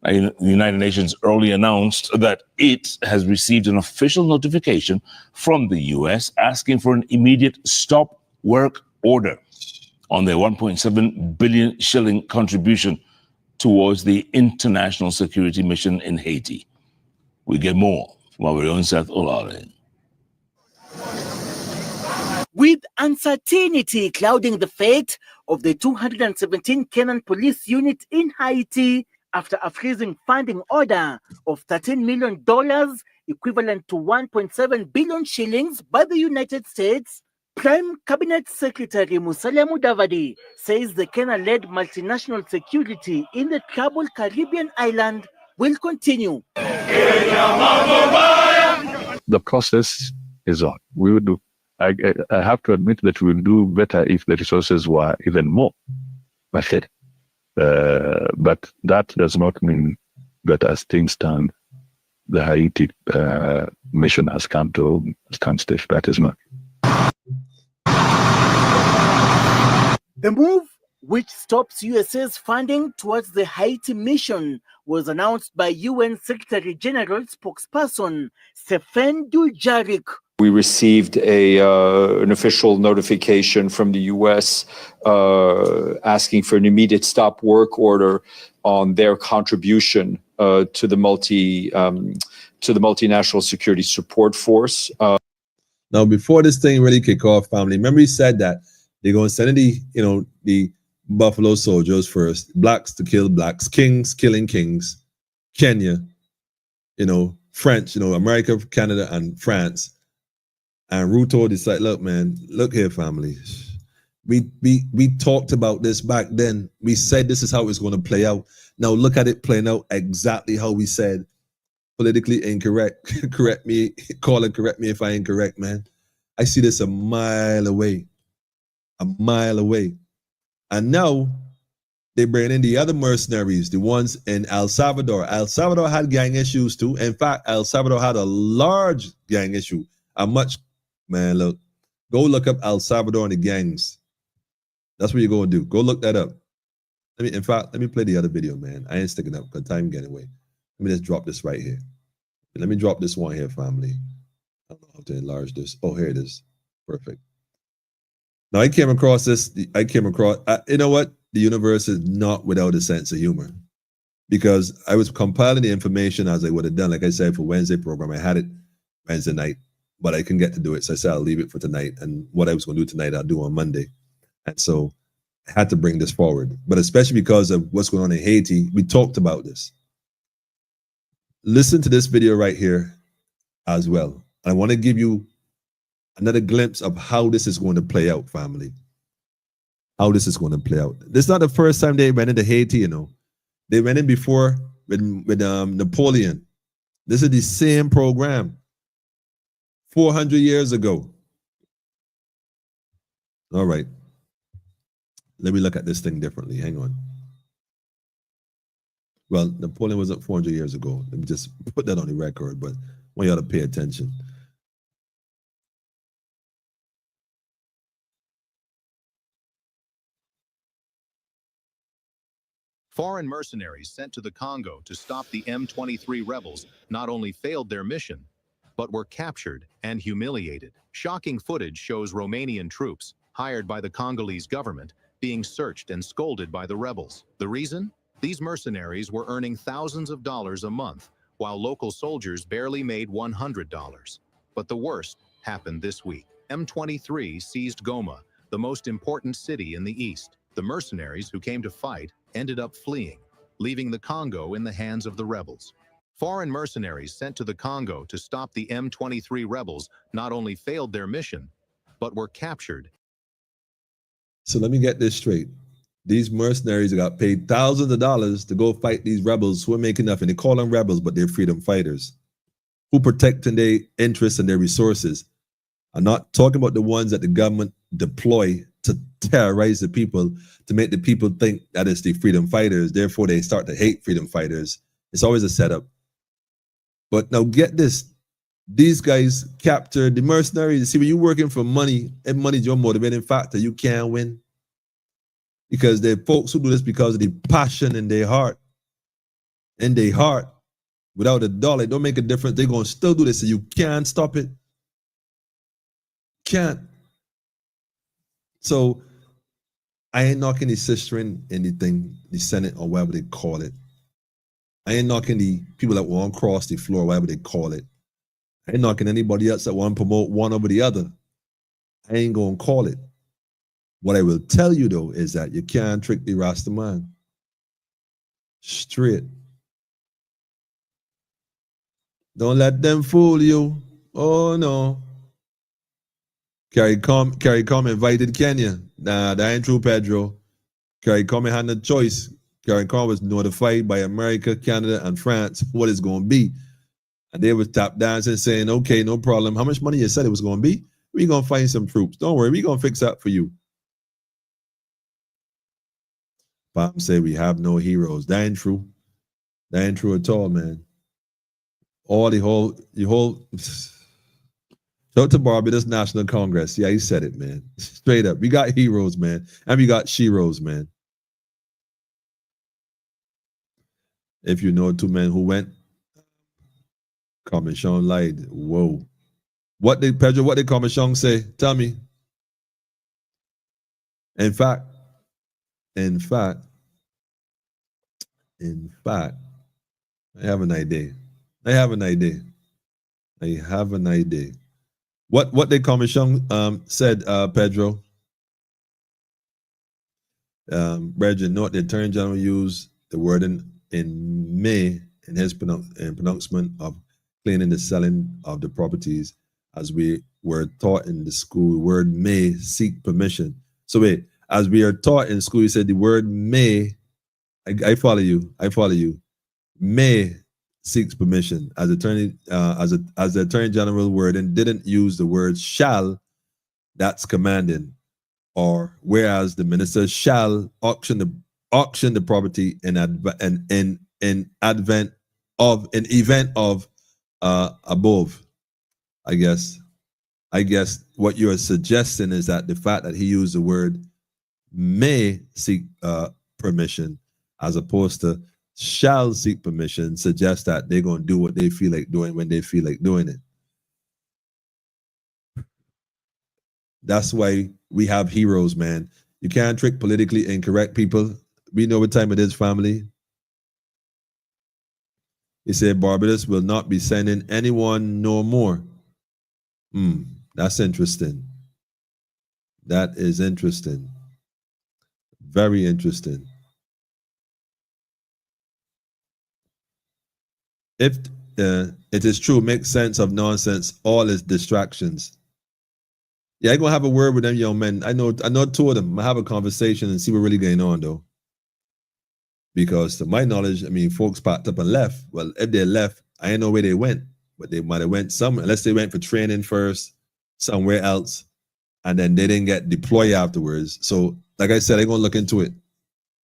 The United Nations earlier announced that it has received an official notification from the U.S. asking for an immediate stop work order on their 1.7 billion shilling contribution towards the international security mission in Haiti. We get more from our own Seth Olale. With uncertainty clouding the fate of the 217 Kenyan police unit in Haiti after a freezing funding order of $13 million, equivalent to 1.7 billion shillings by the United States, Prime Cabinet Secretary Musalia Mudavadi says the Kenya-led multinational security in the troubled Caribbean island will continue. The process is on. We will do. I have to admit that we will do better if the resources were even more. But that does not mean that as things stand, the Haiti mission has come to stiff that is much. The move, which stops USA's funding towards the Haiti mission, was announced by UN Secretary General spokesperson Stéphane Dujarric. We received an official notification from the U.S. Asking for an immediate stop work order on their contribution to the multinational security support force. Now, before this thing really kick off, family, remember he said that they're going to send the Buffalo Soldiers first, blacks to kill blacks, kings killing kings, Kenya, French, America, Canada, and France. And Ruto decided, look, man, look here, family. We talked about this back then. We said this is how it's going to play out. Now look at it playing out exactly how we said. Politically incorrect. Correct me if I incorrect, man. I see this a mile away. And now they bring in the other mercenaries, the ones in El Salvador. El Salvador had gang issues too. In fact, El Salvador had a large gang issue. Man, look, go look up El Salvador and the gangs. That's what you're going to do. Go look that up. Let me play the other video, man. I ain't sticking up because time getting away. Let me just drop this right here. Let me drop this one here, family. I don't know how to enlarge this. Oh, here it is. Perfect. Now, I came across this. You know what? The universe is not without a sense of humor, because I was compiling the information as I would have done. Like I said, for Wednesday program, I had it Wednesday night, but I couldn't get to do it. So I said, I'll leave it for tonight. And what I was going to do tonight, I'll do on Monday. And so I had to bring this forward. But especially because of what's going on in Haiti, we talked about this. Listen to this video right here as well. I want to give you another glimpse of how this is going to play out, family. How this is going to play out. This is not the first time they went into Haiti, They went in before with Napoleon. This is the same program 400 years ago. All right. Let me look at this thing differently. Hang on. Well, Napoleon wasn't 400 years ago. Let me just put that on the record, but I want y'all to pay attention. Foreign mercenaries sent to the Congo to stop the M23 rebels not only failed their mission, but were captured and humiliated. Shocking footage shows Romanian troops, hired by the Congolese government, being searched and scolded by the rebels. The reason? These mercenaries were earning thousands of dollars a month, while local soldiers barely made $100. But the worst happened this week. M23 seized Goma, the most important city in the east. The mercenaries who came to fight ended up fleeing, leaving the Congo in the hands of the rebels. Foreign mercenaries sent to the Congo to stop the M23 rebels not only failed their mission, but were captured. So let me get this straight. These mercenaries got paid thousands of dollars to go fight these rebels who are making nothing. They call them rebels, but they're freedom fighters who protecting their interests and their resources. I'm not talking about the ones that the government deploy to terrorize the people, to make the people think that it's the freedom fighters. Therefore, they start to hate freedom fighters. It's always a setup. But now get this. These guys captured the mercenaries. See, when you're working for money, and money is your motivating factor, you can't win. Because there are folks who do this because of the passion in their heart. In their heart. Without a dollar, it don't make a difference. They're going to still do this, so you can't stop it. Can't. So I ain't knocking the sister in anything, the Senate or whatever they call it. I ain't knocking the people that want to cross the floor, whatever they call it. I ain't knocking anybody else that want to promote one over the other. I ain't going to call it. What I will tell you, though, is that you can't trick the Rasta man. Straight. Don't let them fool you. Oh, no. CARICOM invited Kenya. Nah, that ain't true, Pedro. CARICOM had no choice. CARICOM was notified by America, Canada, and France what it's going to be. And they was tap dancing saying, okay, no problem. How much money you said it was going to be? We're going to find some troops. Don't worry, we're going to fix that for you. Pam say we have no heroes. That ain't true. That ain't true at all, man. the whole. Shout out to Barbados National Congress. Yeah, he said it, man. Straight up. We got heroes, man. And we got sheroes, man. If you know two men who went, Commission lied. Whoa. What did Commission say? Tell me. In fact, I have an idea. What the commission said, Pedro. Brethren, note the Attorney General used the word in may in his pronouncement of cleaning the selling of the properties, as we were taught in the school. The word may seek permission. So wait, as we are taught in school, you said the word may. I follow you. May seeks permission as attorney as the Attorney General word, and didn't use the word shall. That's commanding. Or whereas the minister shall auction the property in event of above. I guess what you are suggesting is that the fact that he used the word may seek permission as opposed to shall seek permission suggests that they're going to do what they feel like doing when they feel like doing it. That's why we have heroes, man. You can't trick politically incorrect people. We know what time it is, family. He said Barbados will not be sending anyone no more. That's interesting. That is interesting. Very interesting. If it is true, make sense of nonsense, all is distractions. Yeah, I'm gonna have a word with them young men. I know two of them. I have a conversation and see what's really going on though. Because to my knowledge, I mean, folks packed up and left. Well, if they left, I ain't know where they went, but they might have went somewhere, unless they went for training first, somewhere else, and then they didn't get deployed afterwards. So, like I said, I'm gonna look into it.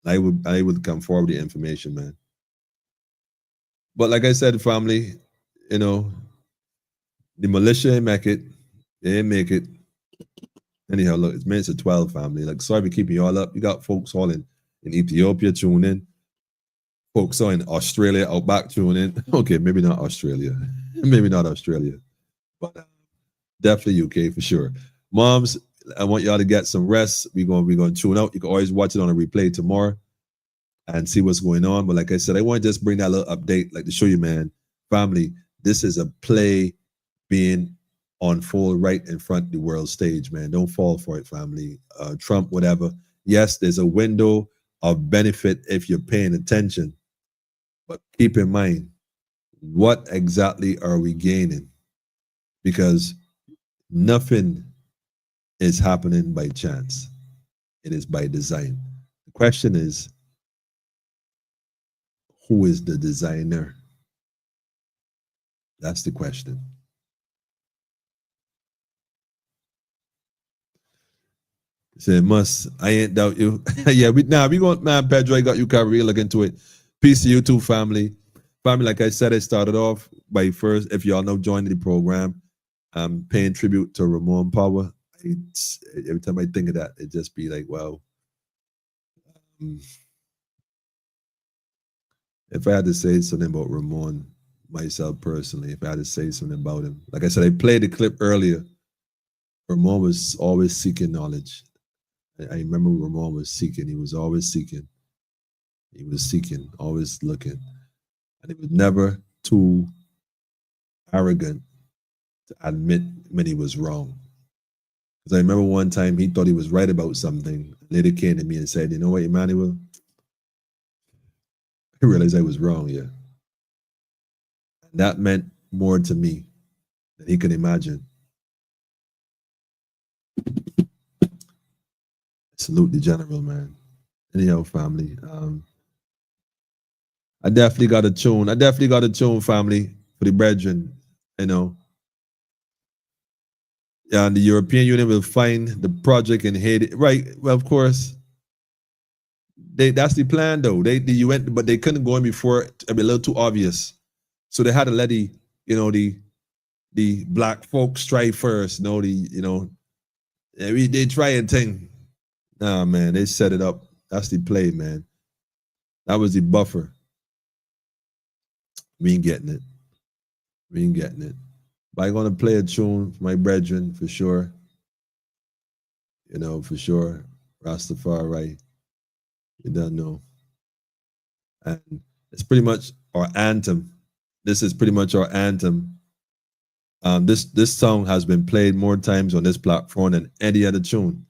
I would come forward with the information, man. But like I said, family, you know, the militia ain't make it. They ain't make it. Anyhow, look, it's minutes to 12, family. Like, sorry for keeping you all up. You got folks all in Ethiopia tuning in. Folks are in Australia out back tuning in. Okay, maybe not Australia. But definitely UK for sure. Moms, I want y'all to get some rest. We're gonna tune out. You can always watch it on a replay tomorrow and see what's going on. But like I said, I want to just bring that little update, like to show you, man, family, this is a play being on full right in front of the world stage, man. Don't fall for it, family. Trump, whatever. Yes, there's a window of benefit if you're paying attention. But keep in mind, what exactly are we gaining? Because nothing is happening by chance. It is by design. The question is, who is the designer? That's the question. Say must. I ain't doubt you. Yeah, we going, man, Pedro, I got you covered. Look into it. Peace to you too, family. Family, like I said, I started off by first, if y'all know, joining the program, paying tribute to Ramon Power. Every time I think of that, it just be like, wow. If I had to say something about Ramon, myself personally, if I had to say something about him, like I said, I played the clip earlier. Ramon was always seeking knowledge. I remember Ramon was seeking. He was always seeking. He was seeking, always looking. And he was never too arrogant to admit when he was wrong. Because I remember one time he thought he was right about something. Later came to me and said, you know what, Emmanuel? I realized I was wrong, yeah. And that meant more to me than he could imagine. Salute the general, man. Anyhow, family. I definitely got a tune, family, for the brethren, you know. Yeah, and the European Union will find the project in Haiti. Right, well, of course. That's the plan, though. The UN, but they couldn't go in before it be a little too obvious. So they had to let the the black folks try first. They try a thing. Nah, man, they set it up. That's the play, man. That was the buffer. We ain't getting it. But I'm gonna play a tune for my brethren for sure. For sure. Rastafari. You don't know. And it's pretty much our anthem. This is pretty much our anthem. This song has been played more times on this platform than any other tune.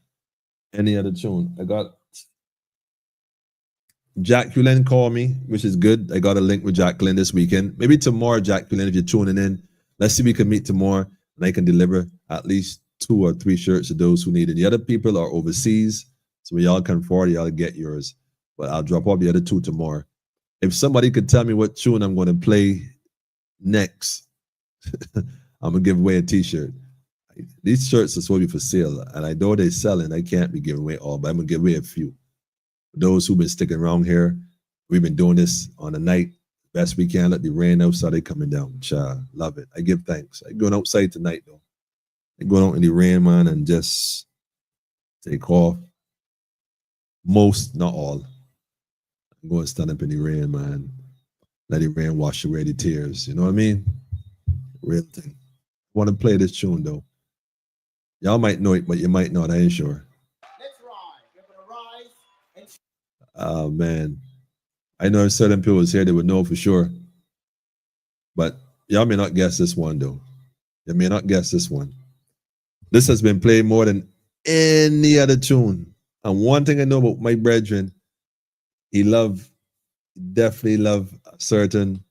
I got Jacqueline called me, which is good. I got a link with Jacqueline this weekend. Maybe tomorrow, Jacqueline, if you're tuning in, let's see if we can meet tomorrow and I can deliver at least 2 or 3 shirts to those who need it. The other people are overseas, so when y'all come forward, y'all get yours. But I'll drop off the other 2 tomorrow. If somebody could tell me what tune I'm going to play next, I'm going to give away a t-shirt. These shirts are supposed to be for sale, and I know they're selling. I can't be giving away all, but I'm going to give away a few. Those who've been sticking around here, we've been doing this on the night. Best we can. Let the rain outside, they coming down. Child, love it. I give thanks. I'm going outside tonight, though. I'm going out in the rain, man, and just take off. Most, not all. I'm going to stand up in the rain, man. Let the rain wash away the tears. You know what I mean? Real thing. I want to play this tune, though. Y'all might know it, but you might not. I ain't sure. Oh, man. I know if certain people was here, they would know for sure. But y'all may not guess this one, though. You may not guess this one. This has been played more than any other tune. And one thing I know about my brethren, he definitely loves certain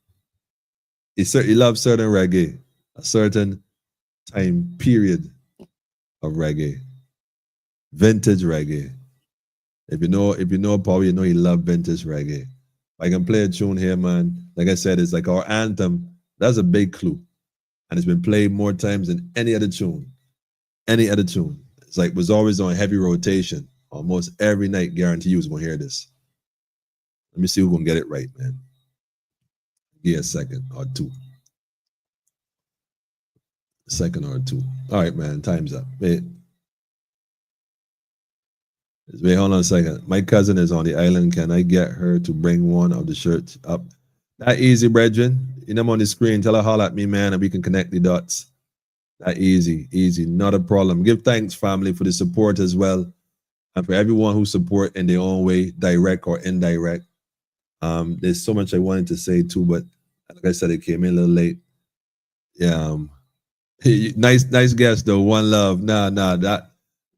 reggae, a certain time period of reggae, vintage reggae. If you know Paul, you know he loves vintage reggae. I can play a tune here, man. Like I said, it's like our anthem. That's a big clue. And it's been played more times than any other tune. It's like was always on heavy rotation. Almost every night, guarantee you was gonna hear this. Let me see who's gonna get it right, man. Give a second or 2. Second or 2. All right, man, time's up. Wait, hold on a second. My cousin is on the island. Can I get her to bring one of the shirts up? That easy, brethren. You know, I'm on the screen. Tell her holler at me, man, and we can connect the dots. That easy. Not a problem. Give thanks, family, for the support as well. And for everyone who support in their own way, direct or indirect. There's so much I wanted to say too, but like I said, it came in a little late. Yeah. Nice guess though. One love. Nah. That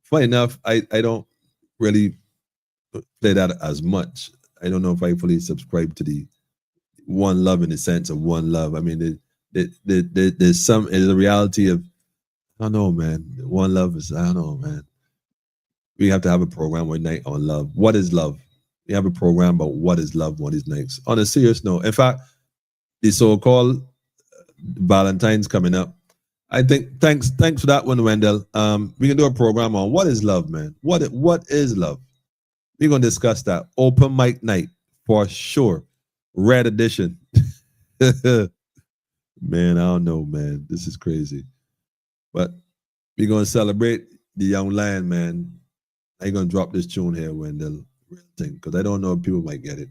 funny enough, I don't really play that as much. I don't know if I fully subscribe to the one love in the sense of one love. I mean, there's a reality of, I don't know, man. One love is, I don't know, man. We have to have a program one night on love. What is love? We have a program about what is love one of these nights. On a serious note, in fact, the so-called Valentine's coming up. I think thanks for that one, Wendell. We can do a program on what is love, man. What is love? We're gonna discuss that. Open mic night for sure. Red edition. Man, I don't know, man. This is crazy. But we're gonna celebrate the young lion, man. I ain't gonna drop this tune here, Wendell. Real thing, because I don't know if people might get it.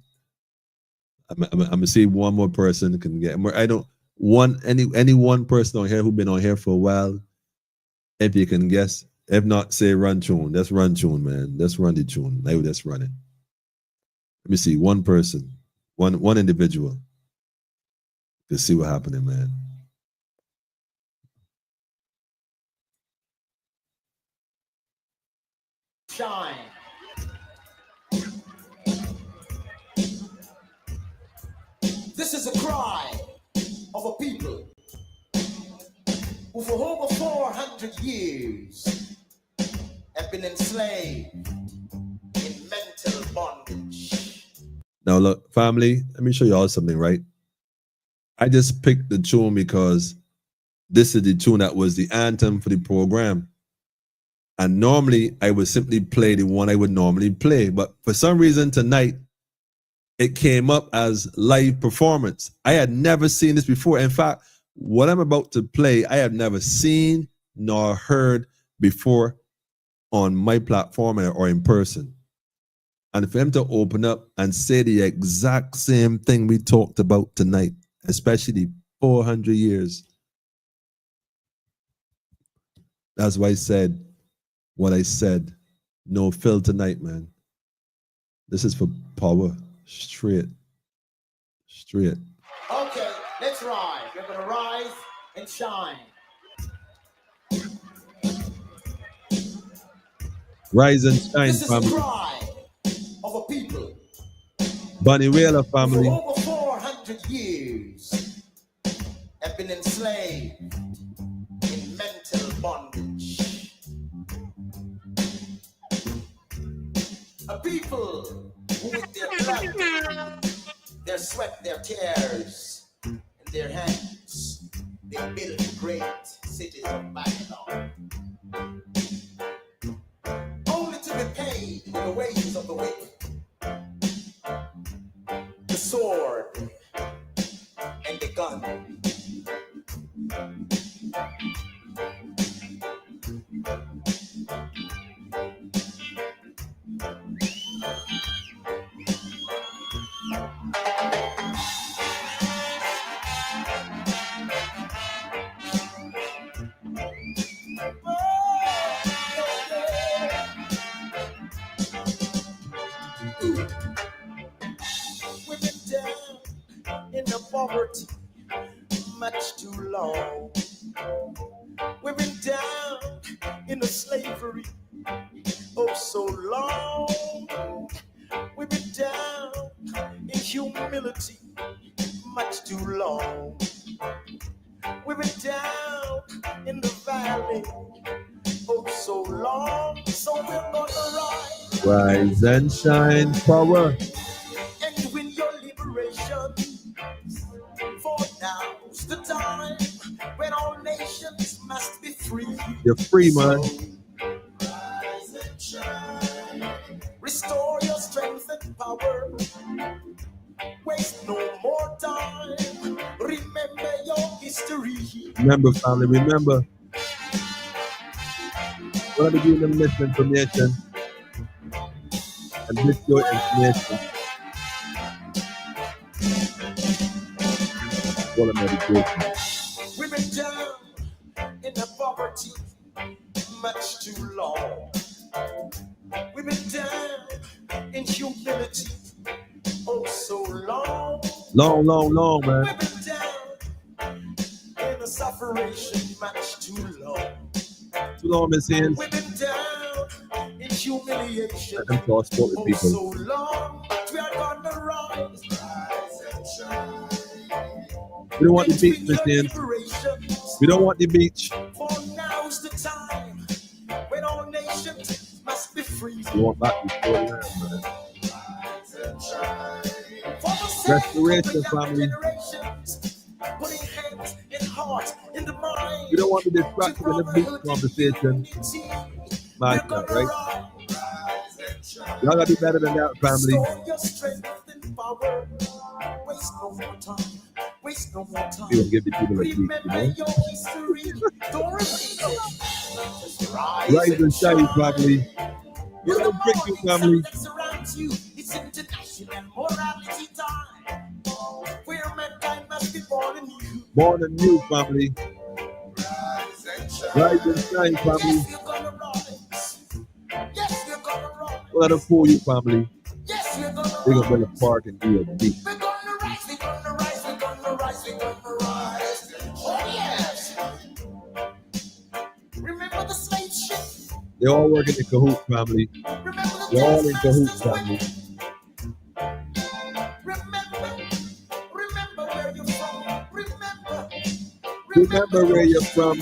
I'm gonna see one more person can get more. I don't want any one person on here who's been on here for a while. If you can guess, if not, say run tune. Let's run tune, man. Let's run the tune. Let's run it. Let me see. One person, one individual. Let's see what's happening, man. Shine. This is a cry of a people who for over 400 years have been enslaved in mental bondage. Now look, family, let me show you all something, right? I just picked the tune because this is the tune that was the anthem for the program. And normally I would simply play the one I would normally play. But for some reason tonight, it came up as live performance. I had never seen this before. In fact, what I'm about to play, I have never seen nor heard before on my platform or in person. And for him to open up and say the exact same thing we talked about tonight, especially 400 years. That's why I said what I said. No Phil tonight, man. This is for power. Straight. Okay, let's rise. We're gonna rise and shine. Rise and shine, This is family. the cry of a people. Bunny Whaler family. For over 400 years have been enslaved in mental bondage. A people who with their blood, their sweat, their tears, and their hands, they built the great cities of Babylon. Only to be paid in the wages of the wicked. The sword and the gun. We've been down in the poverty much too long. We've been down in the slavery oh so long. We've been down in humility much too long. We've been down in the valley oh so long. So we're gonna rise. Rise and shine, power. And win your liberation. For now's the time when all nations must be free. You're free, man. Rise and shine. Restore your strength and power. Waste no more time. Remember your history. Remember, family, remember. We're going to give them misinformation and miss your information. What a meditation. We've been down in the poverty much too long. We've been down in humility oh so long. Long, man. We've been down in the suffering much too long. Too long, Miss Hands. We've been down in humiliation Let them talk sport with oh people. so long, but we are gonna rise and shine. We don't want the beach, Miss Hands. We don't want the beach. For now's the time when all nations must be free. We want back before the man. Restoration, family. Putting hands and heart in the mind. We don't want to be distracted in the beach conversation. My God, right? Y'all gotta do better than that, family. Your strength and power. Waste no more time. Waste no more time. We will give the people a beat, you Remember know? your history. Don't repeat it. Just Rise and shine, family. We're gonna break you, family. You. It's international morality time. Where mankind must be born anew. Born anew, family. Rise and shine, family. Yes, you're gonna rise. Yes, you're gonna rise. We're gonna fool you, family. Yes, you're gonna We're gonna build a park and do a beach. We're gonna rise, we're gonna rise, we're gonna rise, we're gonna rise. Oh yes. Remember the slave ship? They're all working in cahoots, family. They're all in cahoots, family. Remember where you're from. Remember where you're from.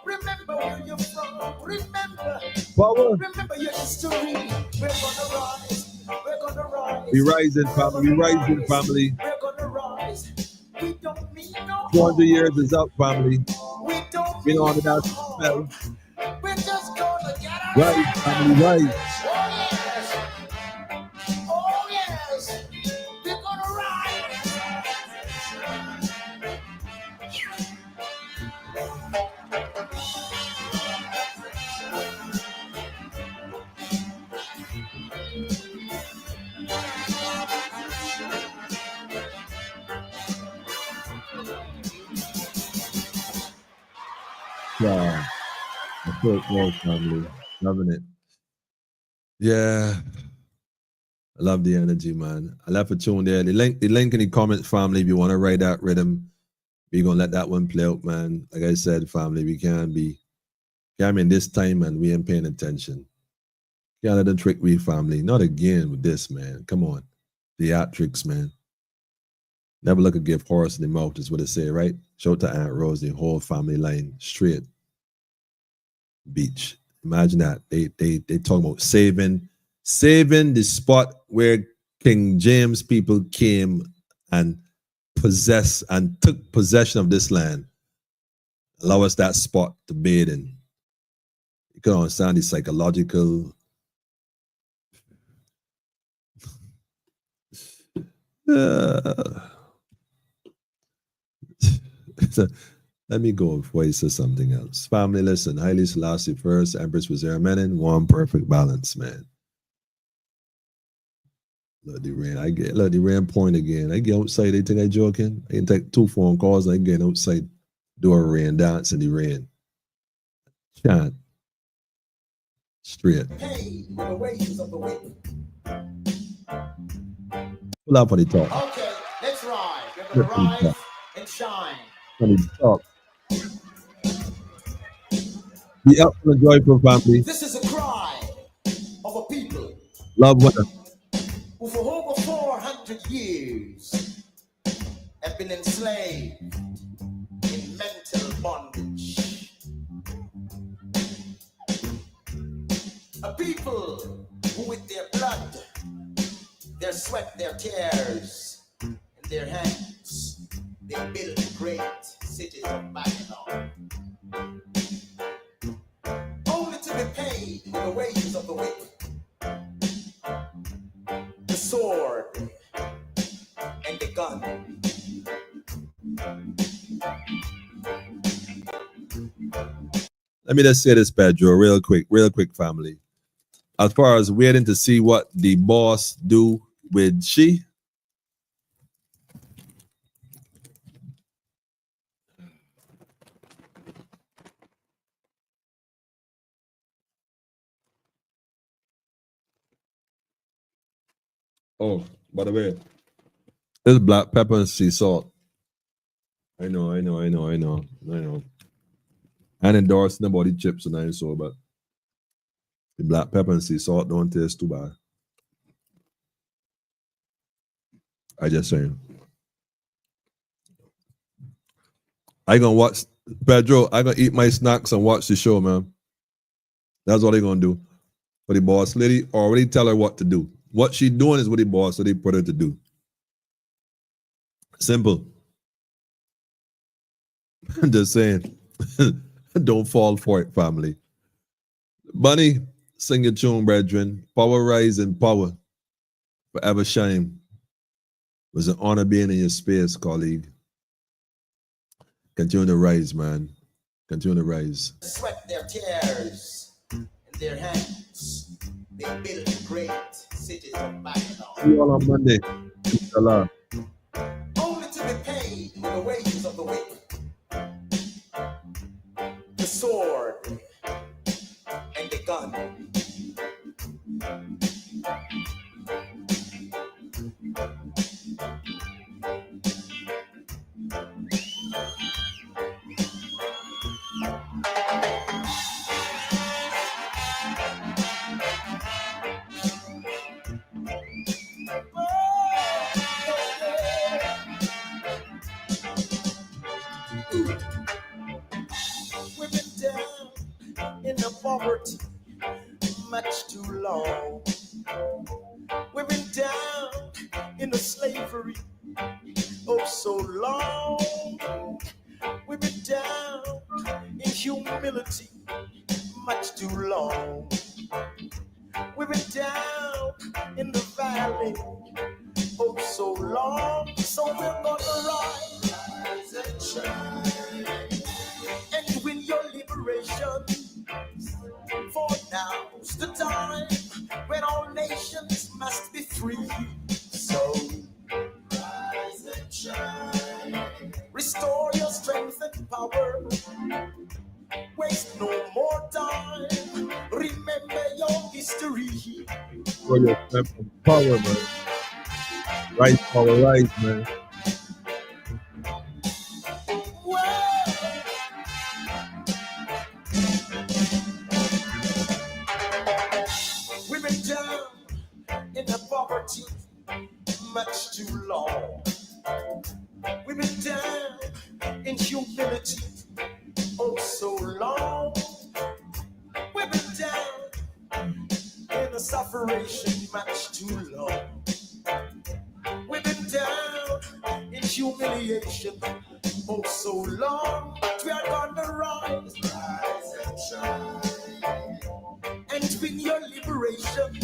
Remember where you're from. Remember. Power. Remember your history. We're gonna rise. We're gonna rise. We rising, family. We rising, family. We're gonna rise. We don't need no 200 years is up, family. We don't We know how to dance spell. We're just gonna get out. Rise, family, rise. Oh yes. We're gonna rise. Yeah. That's it, well, family. Loving it. Yeah. I love the energy, man. I left a tune there. The link in the comments, family. If you want to write that rhythm, we're gonna let that one play out, man. Like I said, family, we can't be in this time, and we ain't paying attention. Can't let them trick we, family. Not again with this, man. Come on. Theatrics, man. Never look a gift horse in the mouth, is what it say, right? Shout to Aunt Rose, the whole family line straight. Beach. Imagine that. They talk about saving the spot where King James people came and took possession of this land. Allow us that spot to bathe in. You can understand the psychological let me go before he says something else. Family, listen. Haile Selassie first, Empress was there, men, one perfect balance, man. Look, the rain. Look, the rain point again. I get outside, they think I joking. I can take 2 phone calls, I get outside, do a rain dance in the rain. Chant. Straight. Pull up on the top. Okay, let's ride. We're gonna rise and shine. On the top. Be up for the joyful family. This is a cry of a people Love one. who for over 400 years have been enslaved in mental bondage. A people who with their blood, their sweat, their tears, and their hands, they built great cities of Babylon. Only to be paid the wages of the whip, the sword, and the gun. Let me just say this, Pedro, real quick, family. As far as waiting to see what the boss do with she, oh, by the way, this is black pepper and sea salt. I know. I endorse nobody chips and I so, but the black pepper and sea salt don't taste too bad. I just saying. I gonna watch Pedro. I gonna eat my snacks and watch the show, man. That's what they gonna do. For the boss lady, already tell her what to do. What she doing is what the boss lady put her to do. Simple. I'm just saying. Don't fall for it, family. Bunny, sing your tune, brethren. Power rise in power. Forever shine. It was an honor being in your space, colleague. Continue to rise, man. Continue to rise. Sweat their tears and their hands. They built great cities of Babylon. See you all on Monday. Inshallah. Only to be paid the wages of the whip, the sword, and the gun. We've been down in the poverty much too long. We've been down in the slavery oh so long. We've been down in humility much too long. We've been down in the valley oh so long. So we're gonna rise and shine and win your liberation. For now's the time when all nations must be free. So rise and shine, restore your strength and power. for your strength and power, man. Rise, power, rise, man. We've been down in the poverty much too long. We've been down in humility oh so long. We've been down in the suffering much too long. We've been down in humiliation oh so long. But we are gonna rise, rise and shine, and win your liberation.